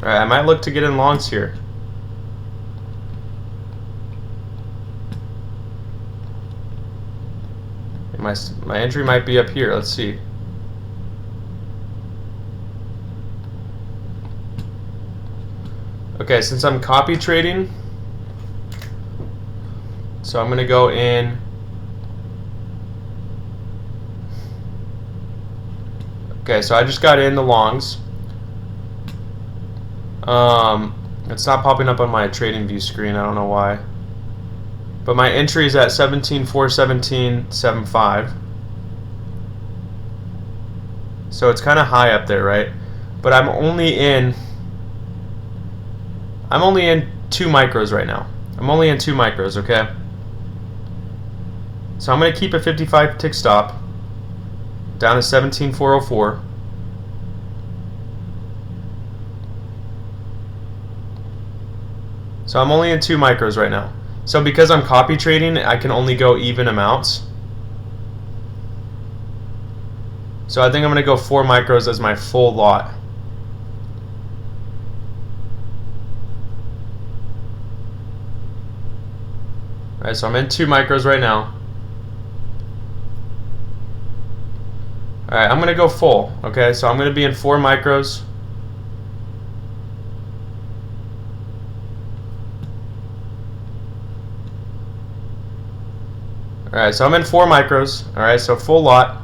All right, I might look to get in longs here. My entry might be up here. Let's see. Okay, since I'm copy trading, so I'm going to go in. Okay, so I just got in the longs. It's not popping up on my trading view screen. I don't know why. But my entry is at 17.417.75. So it's kind of high up there, right? But I'm only in 2 micros right now. I'm only in 2 micros, okay? So I'm going to keep a 55 tick stop down to 17.404. So I'm only in 2 micros right now. So because I'm copy trading, I can only go even amounts. So I think I'm going to go 4 micros as my full lot. Alright, so I'm in 2 micros right now. Alright, I'm going to go full. Okay, so I'm going to be in 4 micros. Alright, so I'm in 4 micros. Alright, so full lot.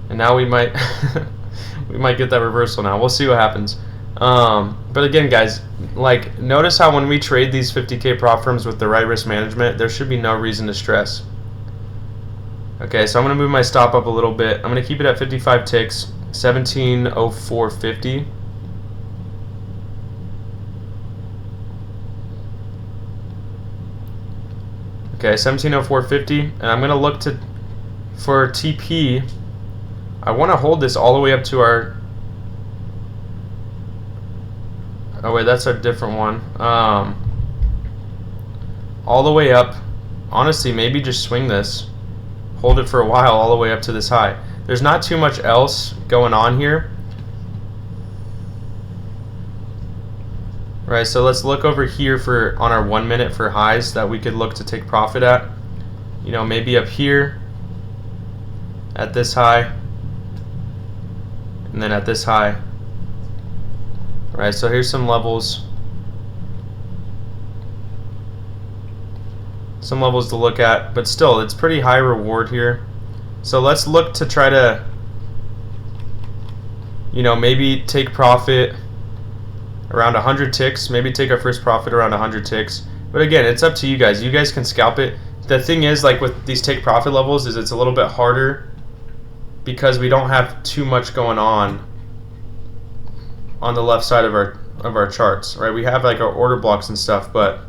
And now we might we might get that reversal now. We'll see what happens. But again, guys, like, notice how when we trade these 50K prop firms with the right risk management, there should be no reason to stress. Okay, so I'm going to move my stop up a little bit. I'm going to keep it at 55 ticks, 17.0450. Okay, 17.0450, and I'm going to look for TP. I want to hold this all the way up to our... Oh wait, that's a different one. All the way up. Honestly, maybe just swing this. Hold it for a while all the way up to this high. There's not too much else going on here. Right, so let's look over here on our 1 minute for highs that we could look to take profit at. You know, maybe up here at this high, and then at this high. Right, so here's some levels. Some levels to look at, but still, it's pretty high reward here. So let's look to try to, you know, maybe take profit around 100 ticks. Maybe take our first profit around 100 ticks. But again, it's up to you guys. You guys can scalp it. The thing is, like with these take profit levels, is it's a little bit harder because we don't have too much going on the left side of our charts, right? We have like our order blocks and stuff, but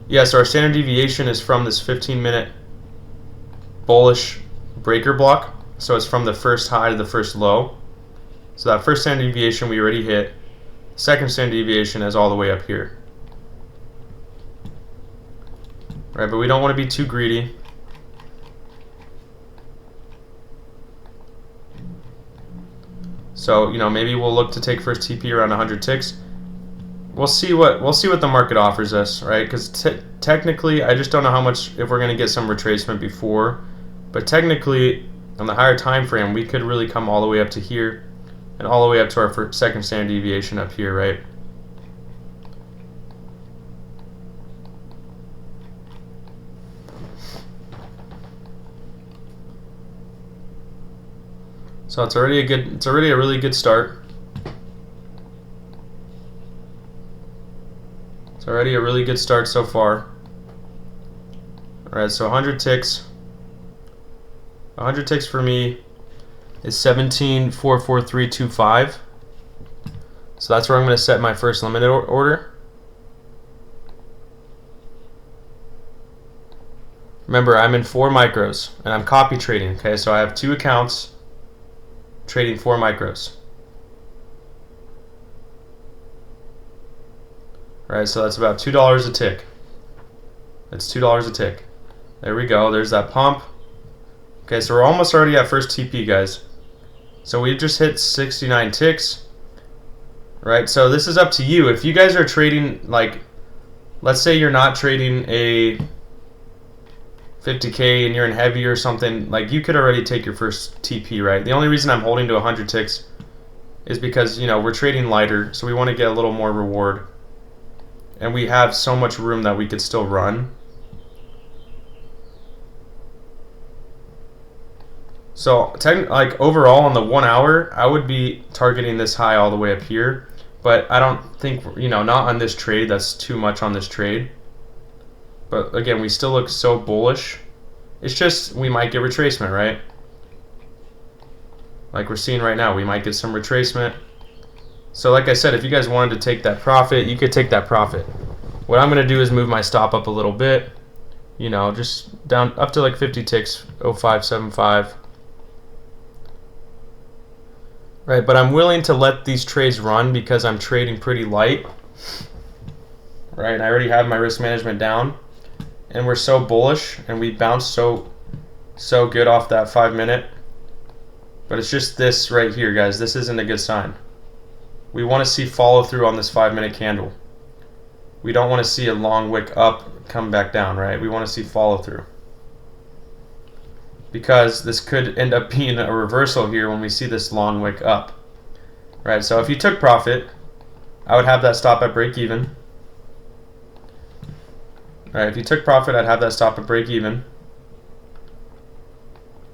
yeah, so our standard deviation is from this 15-minute bullish breaker block. So it's from the first high to the first low. So that first standard deviation we already hit. Second standard deviation is all the way up here. Right, but we don't want to be too greedy. So, you know, maybe we'll look to take first TP around 100 ticks. we'll see what the market offers us, right? Because technically, I just don't know how much, if we're going to get some retracement before, but technically, on the higher time frame, we could really come all the way up to here, and all the way up to our second standard deviation up here, right? So it's already a really good start. It's already a really good start so far. All right, so 100 ticks. 100 ticks for me is 17,44325. So that's where I'm going to set my first limited order. Remember, I'm in 4 micros and I'm copy trading. Okay, so I have 2 accounts trading 4 micros. All right, so that's about $2 a tick. That's $2 a tick. There we go. There's that pump. Okay, so we're almost already at first TP, guys. So we just hit 69 ticks. Right, so this is up to you. If you guys are trading, like, let's say you're not trading a 50K and you're in heavy or something, like, you could already take your first TP, right? The only reason I'm holding to 100 ticks is because, you know, we're trading lighter, so we want to get a little more reward. And we have so much room that we could still run. So, like, overall on the 1 hour, I would be targeting this high all the way up here. But I don't think, you know, not on this trade. That's too much on this trade. But again, we still look so bullish. It's just we might get retracement, right? Like we're seeing right now, we might get some retracement. So like I said, if you guys wanted to take that profit, you could take that profit. What I'm going to do is move my stop up a little bit. You know, just down up to like 50 ticks, 0575. Right, but I'm willing to let these trades run because I'm trading pretty light. Right, and I already have my risk management down. And we're so bullish, and we bounced so good off that 5 minute. But it's just this right here, guys. This isn't a good sign. We want to see follow through on this 5 minute candle. We don't want to see a long wick up, come back down, right? We want to see follow through. Because this could end up being a reversal here when we see this long wick up. Right, so if you took profit, I would have that stop at break even. Alright, if you took profit, I'd have that stop at break even.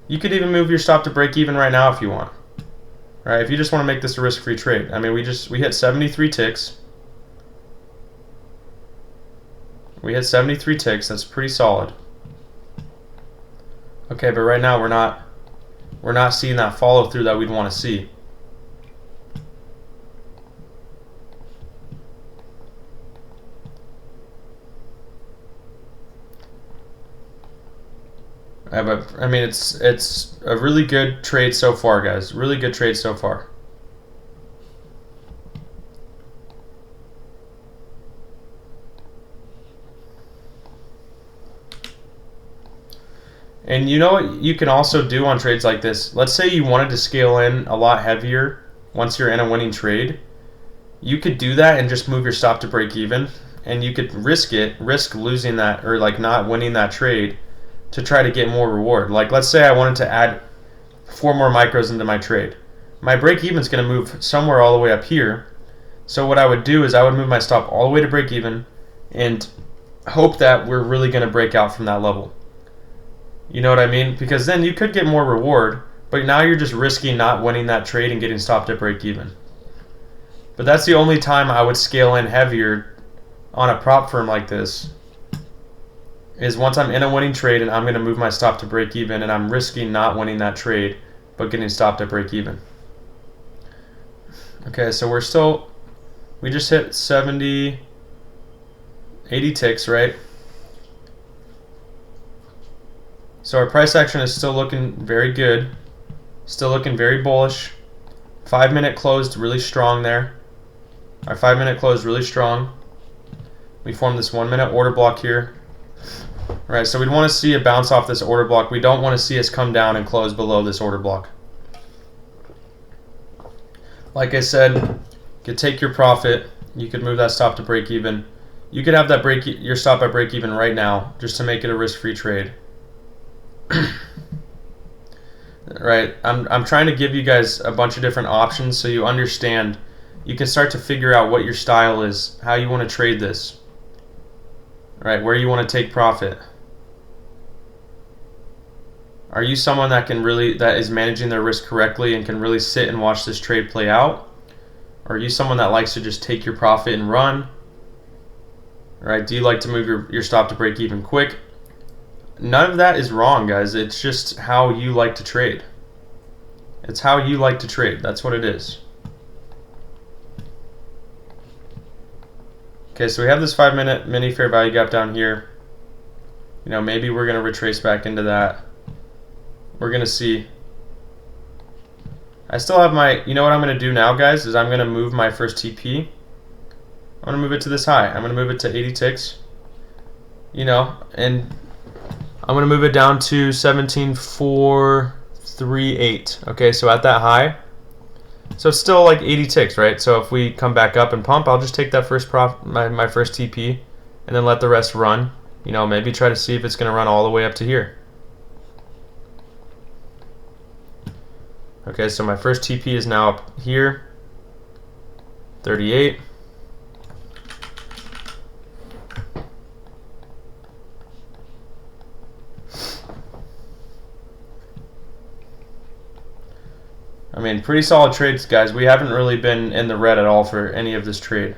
You could even move your stop to break even right now if you want. Right, if you just want to make this a risk-free trade. I mean, we hit 73 ticks. We hit 73 ticks, that's pretty solid. Okay, but right now we're not seeing that follow through that we'd want to see. But I mean, it's a really good trade so far, guys. Really good trade so far. And you know what you can also do on trades like this? Let's say you wanted to scale in a lot heavier once you're in a winning trade. You could do that and just move your stop to break even, and you could risk losing that or like not winning that trade to try to get more reward. Like let's say I wanted to add 4 more micros into my trade. My break even is going to move somewhere all the way up here. So what I would do is I would move my stop all the way to break even and hope that we're really going to break out from that level. You know what I mean? Because then you could get more reward, but now you're just risking not winning that trade and getting stopped at break even. But that's the only time I would scale in heavier on a prop firm like this, is once I'm in a winning trade and I'm going to move my stop to break even and I'm risking not winning that trade but getting stopped at break even. Okay, so we just hit 80 ticks, right? So our price action is still looking very good, still looking very bullish. 5 minute closed really strong there. Our 5 minute closed really strong. We formed this 1 minute order block here. All right, so we'd want to see a bounce off this order block. We don't want to see us come down and close below this order block. Like I said, you could take your profit You could move that stop to break even. You could have that your stop at break even right now just to make it a risk-free trade. Right? I'm trying to give you guys a bunch of different options so you understand. You can start to figure out what your style is, how you want to trade this. Right? Where you want to take profit. Are you someone that is managing their risk correctly and can really sit and watch this trade play out? Or are you someone that likes to just take your profit and run? Right? Do you like to move your stop to break even quick? None of that is wrong, guys. It's just how you like to trade. It's how you like to trade. That's what it is. Okay, so we have this 5-minute mini fair value gap down here. You know, maybe we're going to retrace back into that. We're going to see. I still have my, you know what I'm going to do now, guys, is I'm going to move my first TP. I'm going to move it to this high. I'm going to move it to 80 ticks. You know, and I'm going to move it down to 17,438. Okay, so at that high. So it's still like 80 ticks, right? So if we come back up and pump, I'll just take that first my first TP and then let the rest run. You know, maybe try to see if it's going to run all the way up to here. Okay, so my first TP is now up here, 38. I mean, pretty solid trades, guys. We haven't really been in the red at all for any of this trade.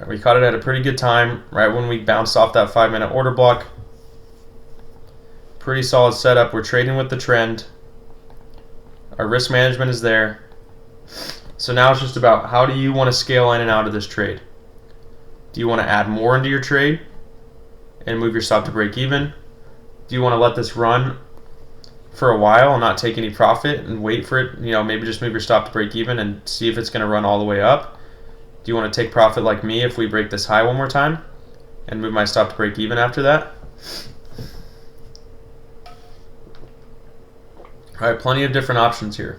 We caught it at a pretty good time, right when we bounced off that 5-minute order block. Pretty solid setup. We're trading with the trend. Our risk management is there. So now it's just about how do you want to scale in and out of this trade? Do you want to add more into your trade and move your stop to break even? Do you want to let this run for a while and not take any profit and wait for it, you know, maybe just move your stop to break even and see if it's going to run all the way up? Do you want to take profit like me if we break this high one more time and move my stop to break even after that? All right, plenty of different options here.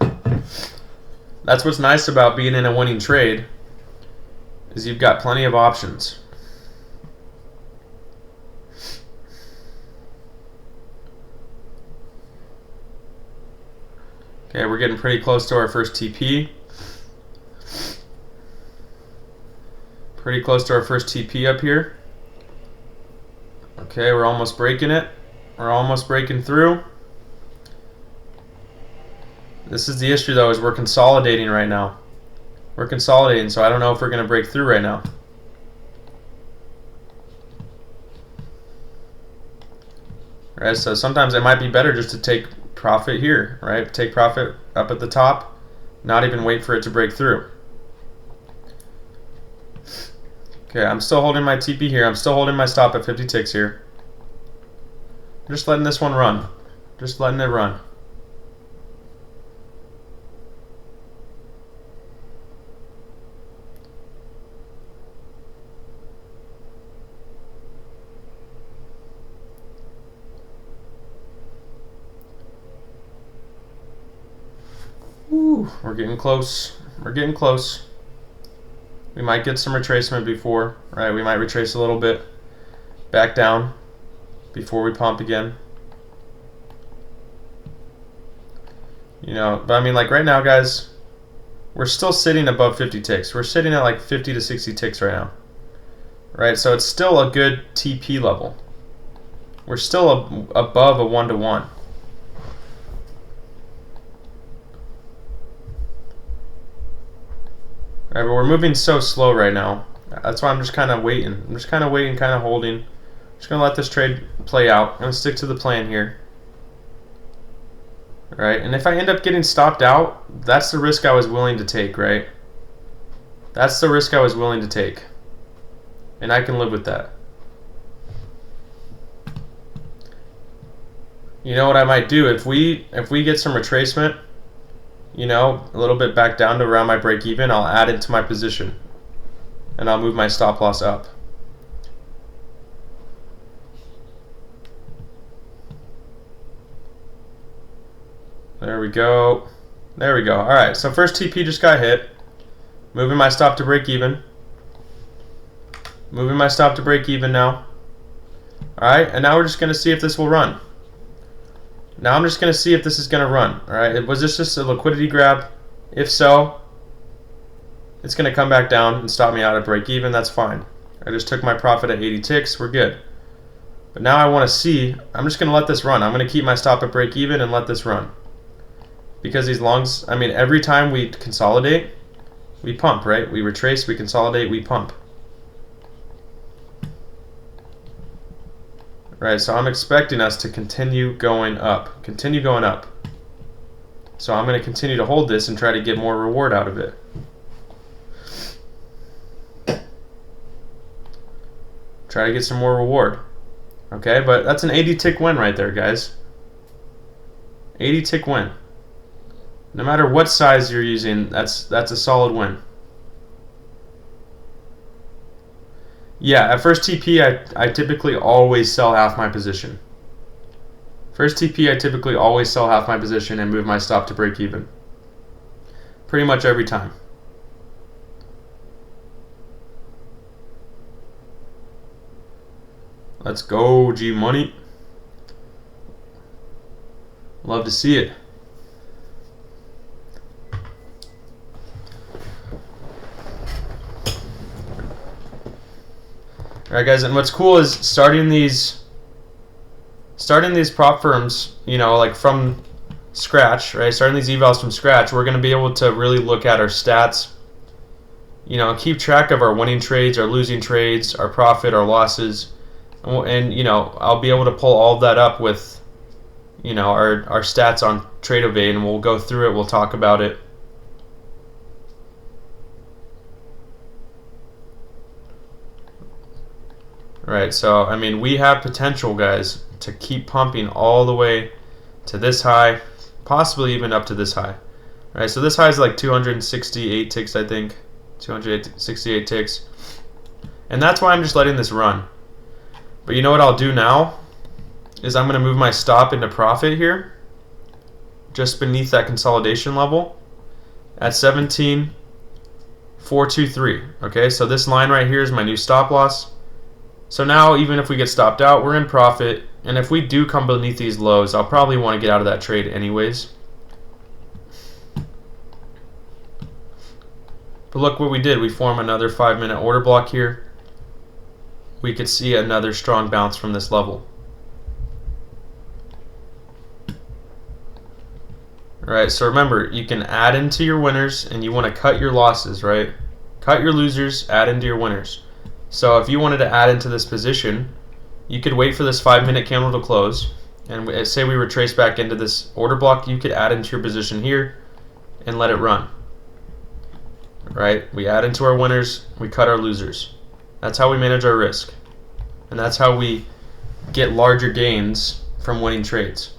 That's what's nice about being in a winning trade, is you've got plenty of options. Okay, we're getting pretty close to our first TP. Pretty close to our first TP up here. Okay, we're almost breaking it. We're almost breaking through. This is the issue, though, is we're consolidating right now. We're consolidating, so I don't know if we're going to break through right now. Right, so sometimes it might be better just to take profit here, right? Take profit up at the top, not even wait for it to break through. Okay, I'm still holding my TP here. I'm still holding my stop at 50 ticks here. I'm just letting this one run. Just letting it run. Woo, we're getting close. We're getting close. We might get some retracement before, right? We might retrace a little bit back down before we pump again. You know, but I mean, like right now, guys, we're still sitting above 50 ticks. We're sitting at like 50 to 60 ticks right now, right? So it's still a good TP level. We're still above a 1-to-1. Right, but we're moving so slow right now. That's why I'm just kind of waiting. I'm just kind of waiting, kind of holding. Just going to let this trade play out. I'm going to stick to the plan here. Right, and if I end up getting stopped out, that's the risk I was willing to take, right? That's the risk I was willing to take. And I can live with that. You know what I might do? If we get some retracement, you know, a little bit back down to around my break even, I'll add it to my position. And I'll move my stop loss up. There we go. There we go. Alright, so first TP just got hit. Moving my stop to break even. Moving my stop to break even now. Alright, and now we're just going to see if this will run. Now I'm just going to see if this is going to run. Alright, was this just a liquidity grab? If so, it's going to come back down and stop me out at break even. That's fine. I just took my profit at 80 ticks. We're good. But now I want to see, I'm just going to let this run. I'm going to keep my stop at break even and let this run. Because these longs, I mean, every time we consolidate, we pump, right? We retrace, we consolidate, we pump. Right, so I'm expecting us to continue going up. Continue going up. So I'm going to continue to hold this and try to get more reward out of it. Try to get some more reward. Okay, but that's an 80 tick win right there, guys. 80 tick win. No matter what size you're using, that's a solid win. Yeah, at first TP, I typically always sell half my position. First TP, I typically always sell half my position and move my stop to break even. Pretty much every time. Let's go, G Money. Love to see it. Alright guys, and what's cool is starting these prop firms, you know, like from scratch, right? Starting these evals from scratch, we're going to be able to really look at our stats, you know, keep track of our winning trades, our losing trades, our profit, our losses, and you know, I'll be able to pull all of that up with, you know, our stats on Tradovate, and we'll go through it, we'll talk about it. Right, so I mean, we have potential, guys, to keep pumping all the way to this high, possibly even up to this high. Right, so this high is like 268 ticks, I think, 268 ticks, and that's why I'm just letting this run. But you know what I'll do now is I'm going to move my stop into profit here, just beneath that consolidation level at 17,423. Okay, so this line right here is my new stop loss. So now, even if we get stopped out, we're in profit, and if we do come beneath these lows, I'll probably want to get out of that trade anyways. But look what we did. We form another 5-minute order block here. We could see another strong bounce from this level. Alright, so remember, you can add into your winners, and you want to cut your losses, right? Cut your losers, add into your winners. So if you wanted to add into this position, you could wait for this 5-minute candle to close, and say we retrace back into this order block, you could add into your position here and let it run. Right? We add into our winners, we cut our losers. That's how we manage our risk. And that's how we get larger gains from winning trades.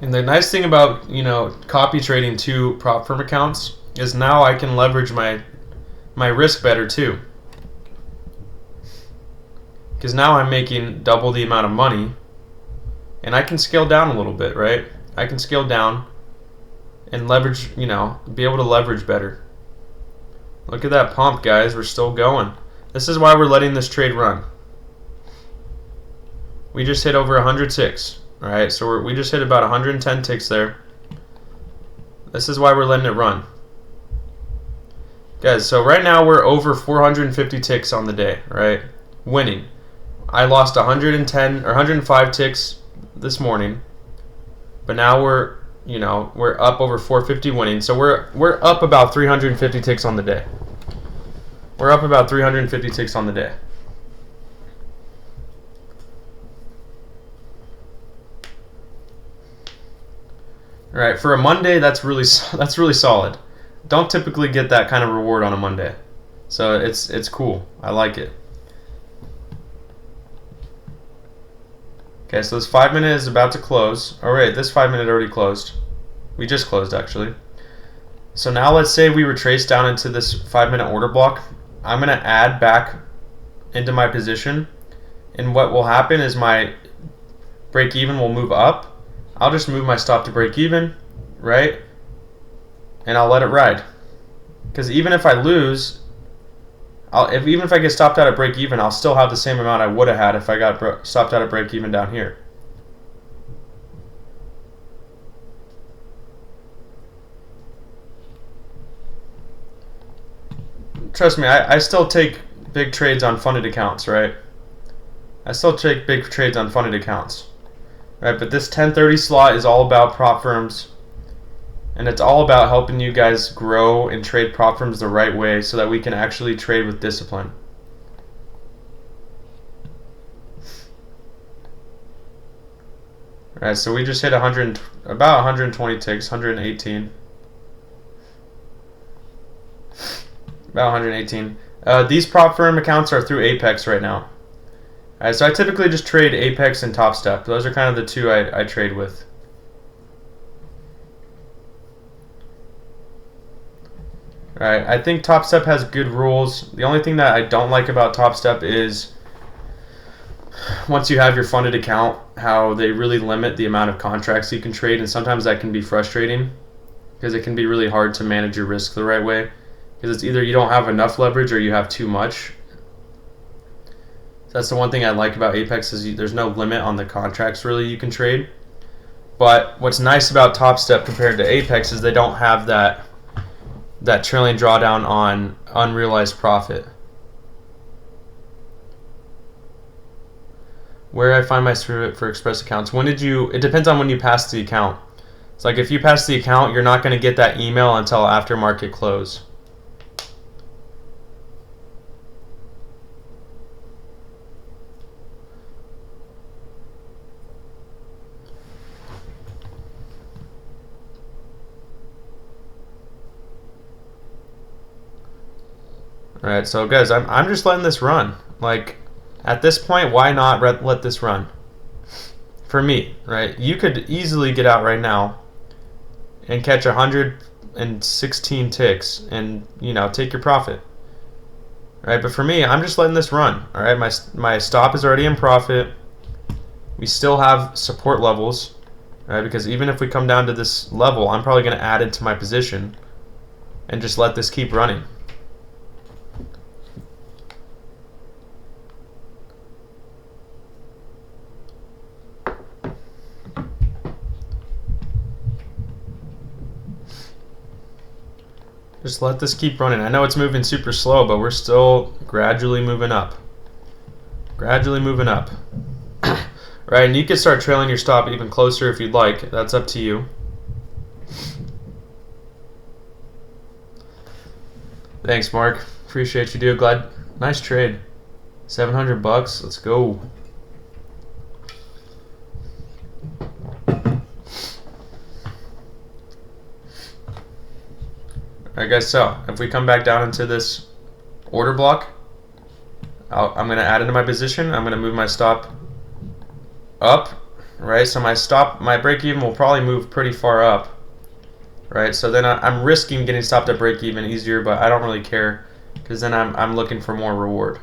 And the nice thing about, you know, copy trading two prop firm accounts is now I can leverage my risk better too. Because now I'm making double the amount of money, and I can scale down a little bit, right? I can scale down and leverage, you know, be able to leverage better. Look at that pump, guys. We're still going. This is why we're letting this trade run. We just hit over 106. Alright, so we just hit about 110 ticks there. This is why we're letting it run. Guys, so right now we're over 450 ticks on the day, right? Winning. I lost 110 or 105 ticks this morning, but now we're up over 450 winning. So we're up about 350 ticks on the day. We're up about 350 ticks on the day. All right, for a Monday, that's really solid. Don't typically get that kind of reward on a Monday, so it's cool. I like it. Okay, so this 5-minute is about to close. All right, this 5-minute already closed. We just closed actually. So now let's say we retrace down into this 5-minute order block. I'm gonna add back into my position, and what will happen is my break even will move up, I'll just move my stop to break even, right? And I'll let it ride. Because even if I lose, even if I get stopped out at break even, I'll still have the same amount I would have had if I got stopped out at break even down here. Trust me, I still take big trades on funded accounts, right? I still take big trades on funded accounts, right? But this 1030 slot is all about prop firms, and it's all about helping you guys grow and trade prop firms the right way so that we can actually trade with discipline. All right, so we just hit about 120 ticks, 118. About 118. These prop firm accounts are through Apex right now. Alright, so I typically just trade Apex and Top Step. Those are kind of the two I trade with. Alright, I think Top Step has good rules. The only thing that I don't like about Top Step is once you have your funded account, how they really limit the amount of contracts you can trade, and sometimes that can be frustrating because it can be really hard to manage your risk the right way. Because it's either you don't have enough leverage or you have too much. So that's the one thing I like about Apex is there's no limit on the contracts really you can trade. But what's nice about Top Step compared to Apex is they don't have that trailing drawdown on unrealized profit. Where I find my for Express accounts. It depends on when you pass the account. It's like if you pass the account, you're not going to get that email until after market close. Alright, so guys, I'm just letting this run. Like, at this point, why not let this run? For me, right? You could easily get out right now and catch 116 ticks and, take your profit. Right? But for me, I'm just letting this run. Alright, my stop is already in profit. We still have support levels, right? Because even if we come down to this level, I'm probably going to add it to my position and just let this keep running. Just let this keep running. I know it's moving super slow, but we're still gradually moving up. Gradually moving up. Right, and you can start trailing your stop even closer if you'd like. That's up to you. Thanks, Mark. Appreciate you, dude. Nice trade. $700. Let's go. Alright guys, so if we come back down into this order block, I'm going to add into my position. I'm going to move my stop up, right? So my break even will probably move pretty far up, right? So then I'm risking getting stopped at break even easier, but I don't really care because then I'm looking for more reward.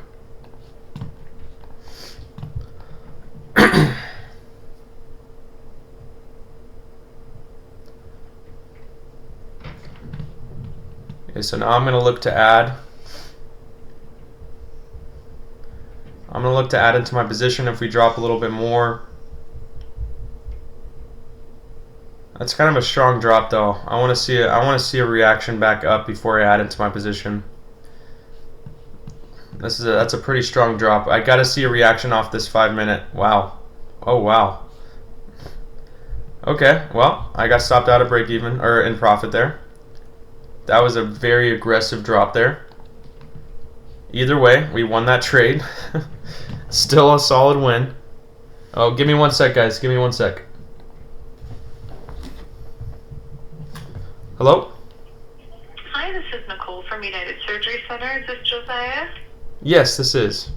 Okay, so now I'm going to look to add. I'm going to look to add into my position if we drop a little bit more. That's kind of a strong drop though. I want to see a reaction back up before I add into my position. That's a pretty strong drop. I got to see a reaction off this 5-minute. Wow. Oh wow. Okay, well, I got stopped out of break even or in profit there. That was a very aggressive drop there. Either way, we won that trade. Still a solid win. Oh, give me 1 sec, guys. Give me 1 sec. Hello? Hi, this is Nicole from United Surgery Center. Is this Josiah? Yes, this is.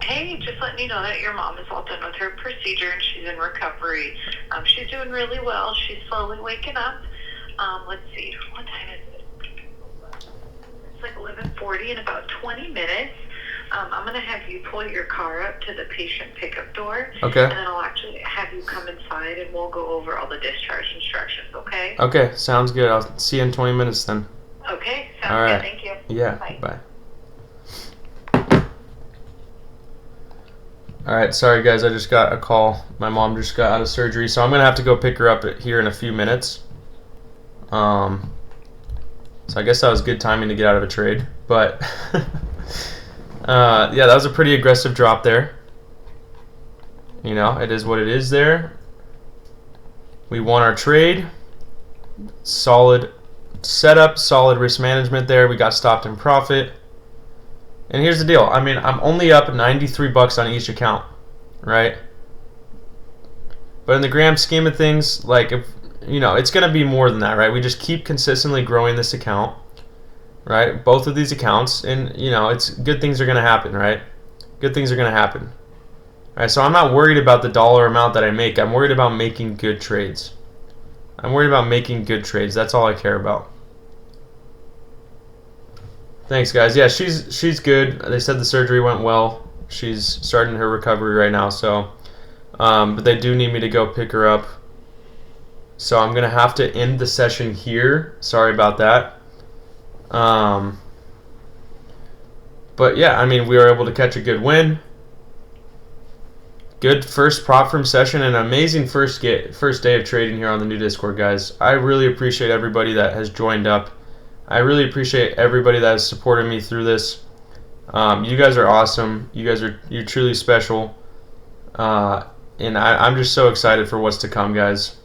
Hey, just letting you know that your mom is all done with her procedure and she's in recovery. She's doing really well. She's slowly waking up. Let's see, what time is it? It's like 11:40 in about 20 minutes. I'm going to have you pull your car up to the patient pickup door. Okay. And then I'll actually have you come inside and we'll go over all the discharge instructions, okay? Okay, sounds good. I'll see you in 20 minutes then. Okay, sounds All right. good. Thank you. Yeah, Bye. bye. Alright, sorry guys, I just got a call. My mom just got out of surgery, so I'm going to have to go pick her up here in a few minutes. So I guess that was good timing to get out of a trade. But, yeah, that was a pretty aggressive drop there. You know, it is what it is there. We won our trade. Solid setup, solid risk management there. We got stopped in profit. And here's the deal. I mean, I'm only up 93 bucks on each account, right? But in the grand scheme of things, like, if you know, it's going to be more than that, right? We just keep consistently growing this account, right? Both of these accounts, and you know, it's good things are going to happen, right? Good things are going to happen. All right, so I'm not worried about the dollar amount that I make. I'm worried about making good trades. I'm worried about making good trades. That's all I care about. Thanks, guys. Yeah, she's good. They said the surgery went well. She's starting her recovery right now, so but they do need me to go pick her up. So I'm gonna have to end the session here. Sorry about that. But yeah, I mean, we were able to catch a good win. Good first prop firm session, and an amazing first day of trading here on the new Discord, guys. I really appreciate everybody that has joined up. I really appreciate everybody that has supported me through this. You guys are awesome. You're truly special. And I'm just so excited for what's to come, guys.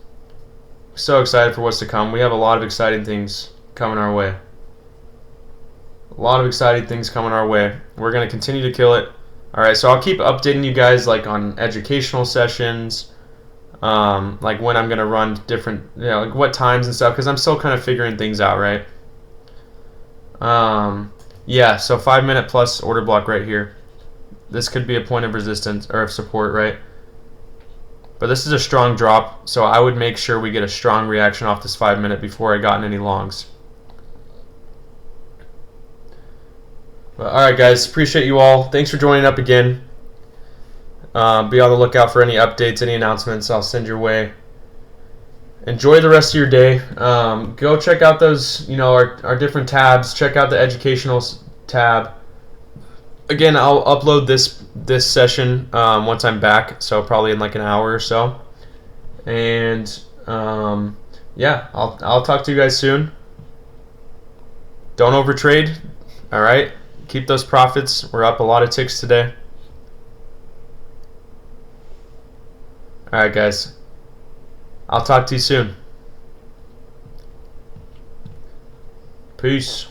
So excited for what's to come. We have a lot of exciting things coming our way. A lot of exciting things coming our way. We're going to continue to kill it. All right, so I'll keep updating you guys like on educational sessions, like when I'm going to run different, you know, like what times and stuff, because I'm still kind of figuring things out, right? Yeah, so 5 minute plus order block right here. This could be a point of resistance or of support, right? But this is a strong drop, so I would make sure we get a strong reaction off this 5 minute before I got in any longs. But, all right, guys, appreciate you all. Thanks for joining up again. Be on the lookout for any updates, any announcements I'll send your way. Enjoy the rest of your day. Go check out those, you know, our different tabs. Check out the educational tab. Again, I'll upload this session once I'm back, so probably in like an hour or so. And yeah, I'll talk to you guys soon. Don't overtrade. All right, keep those profits. We're up a lot of ticks today. All right, guys. I'll talk to you soon. Peace.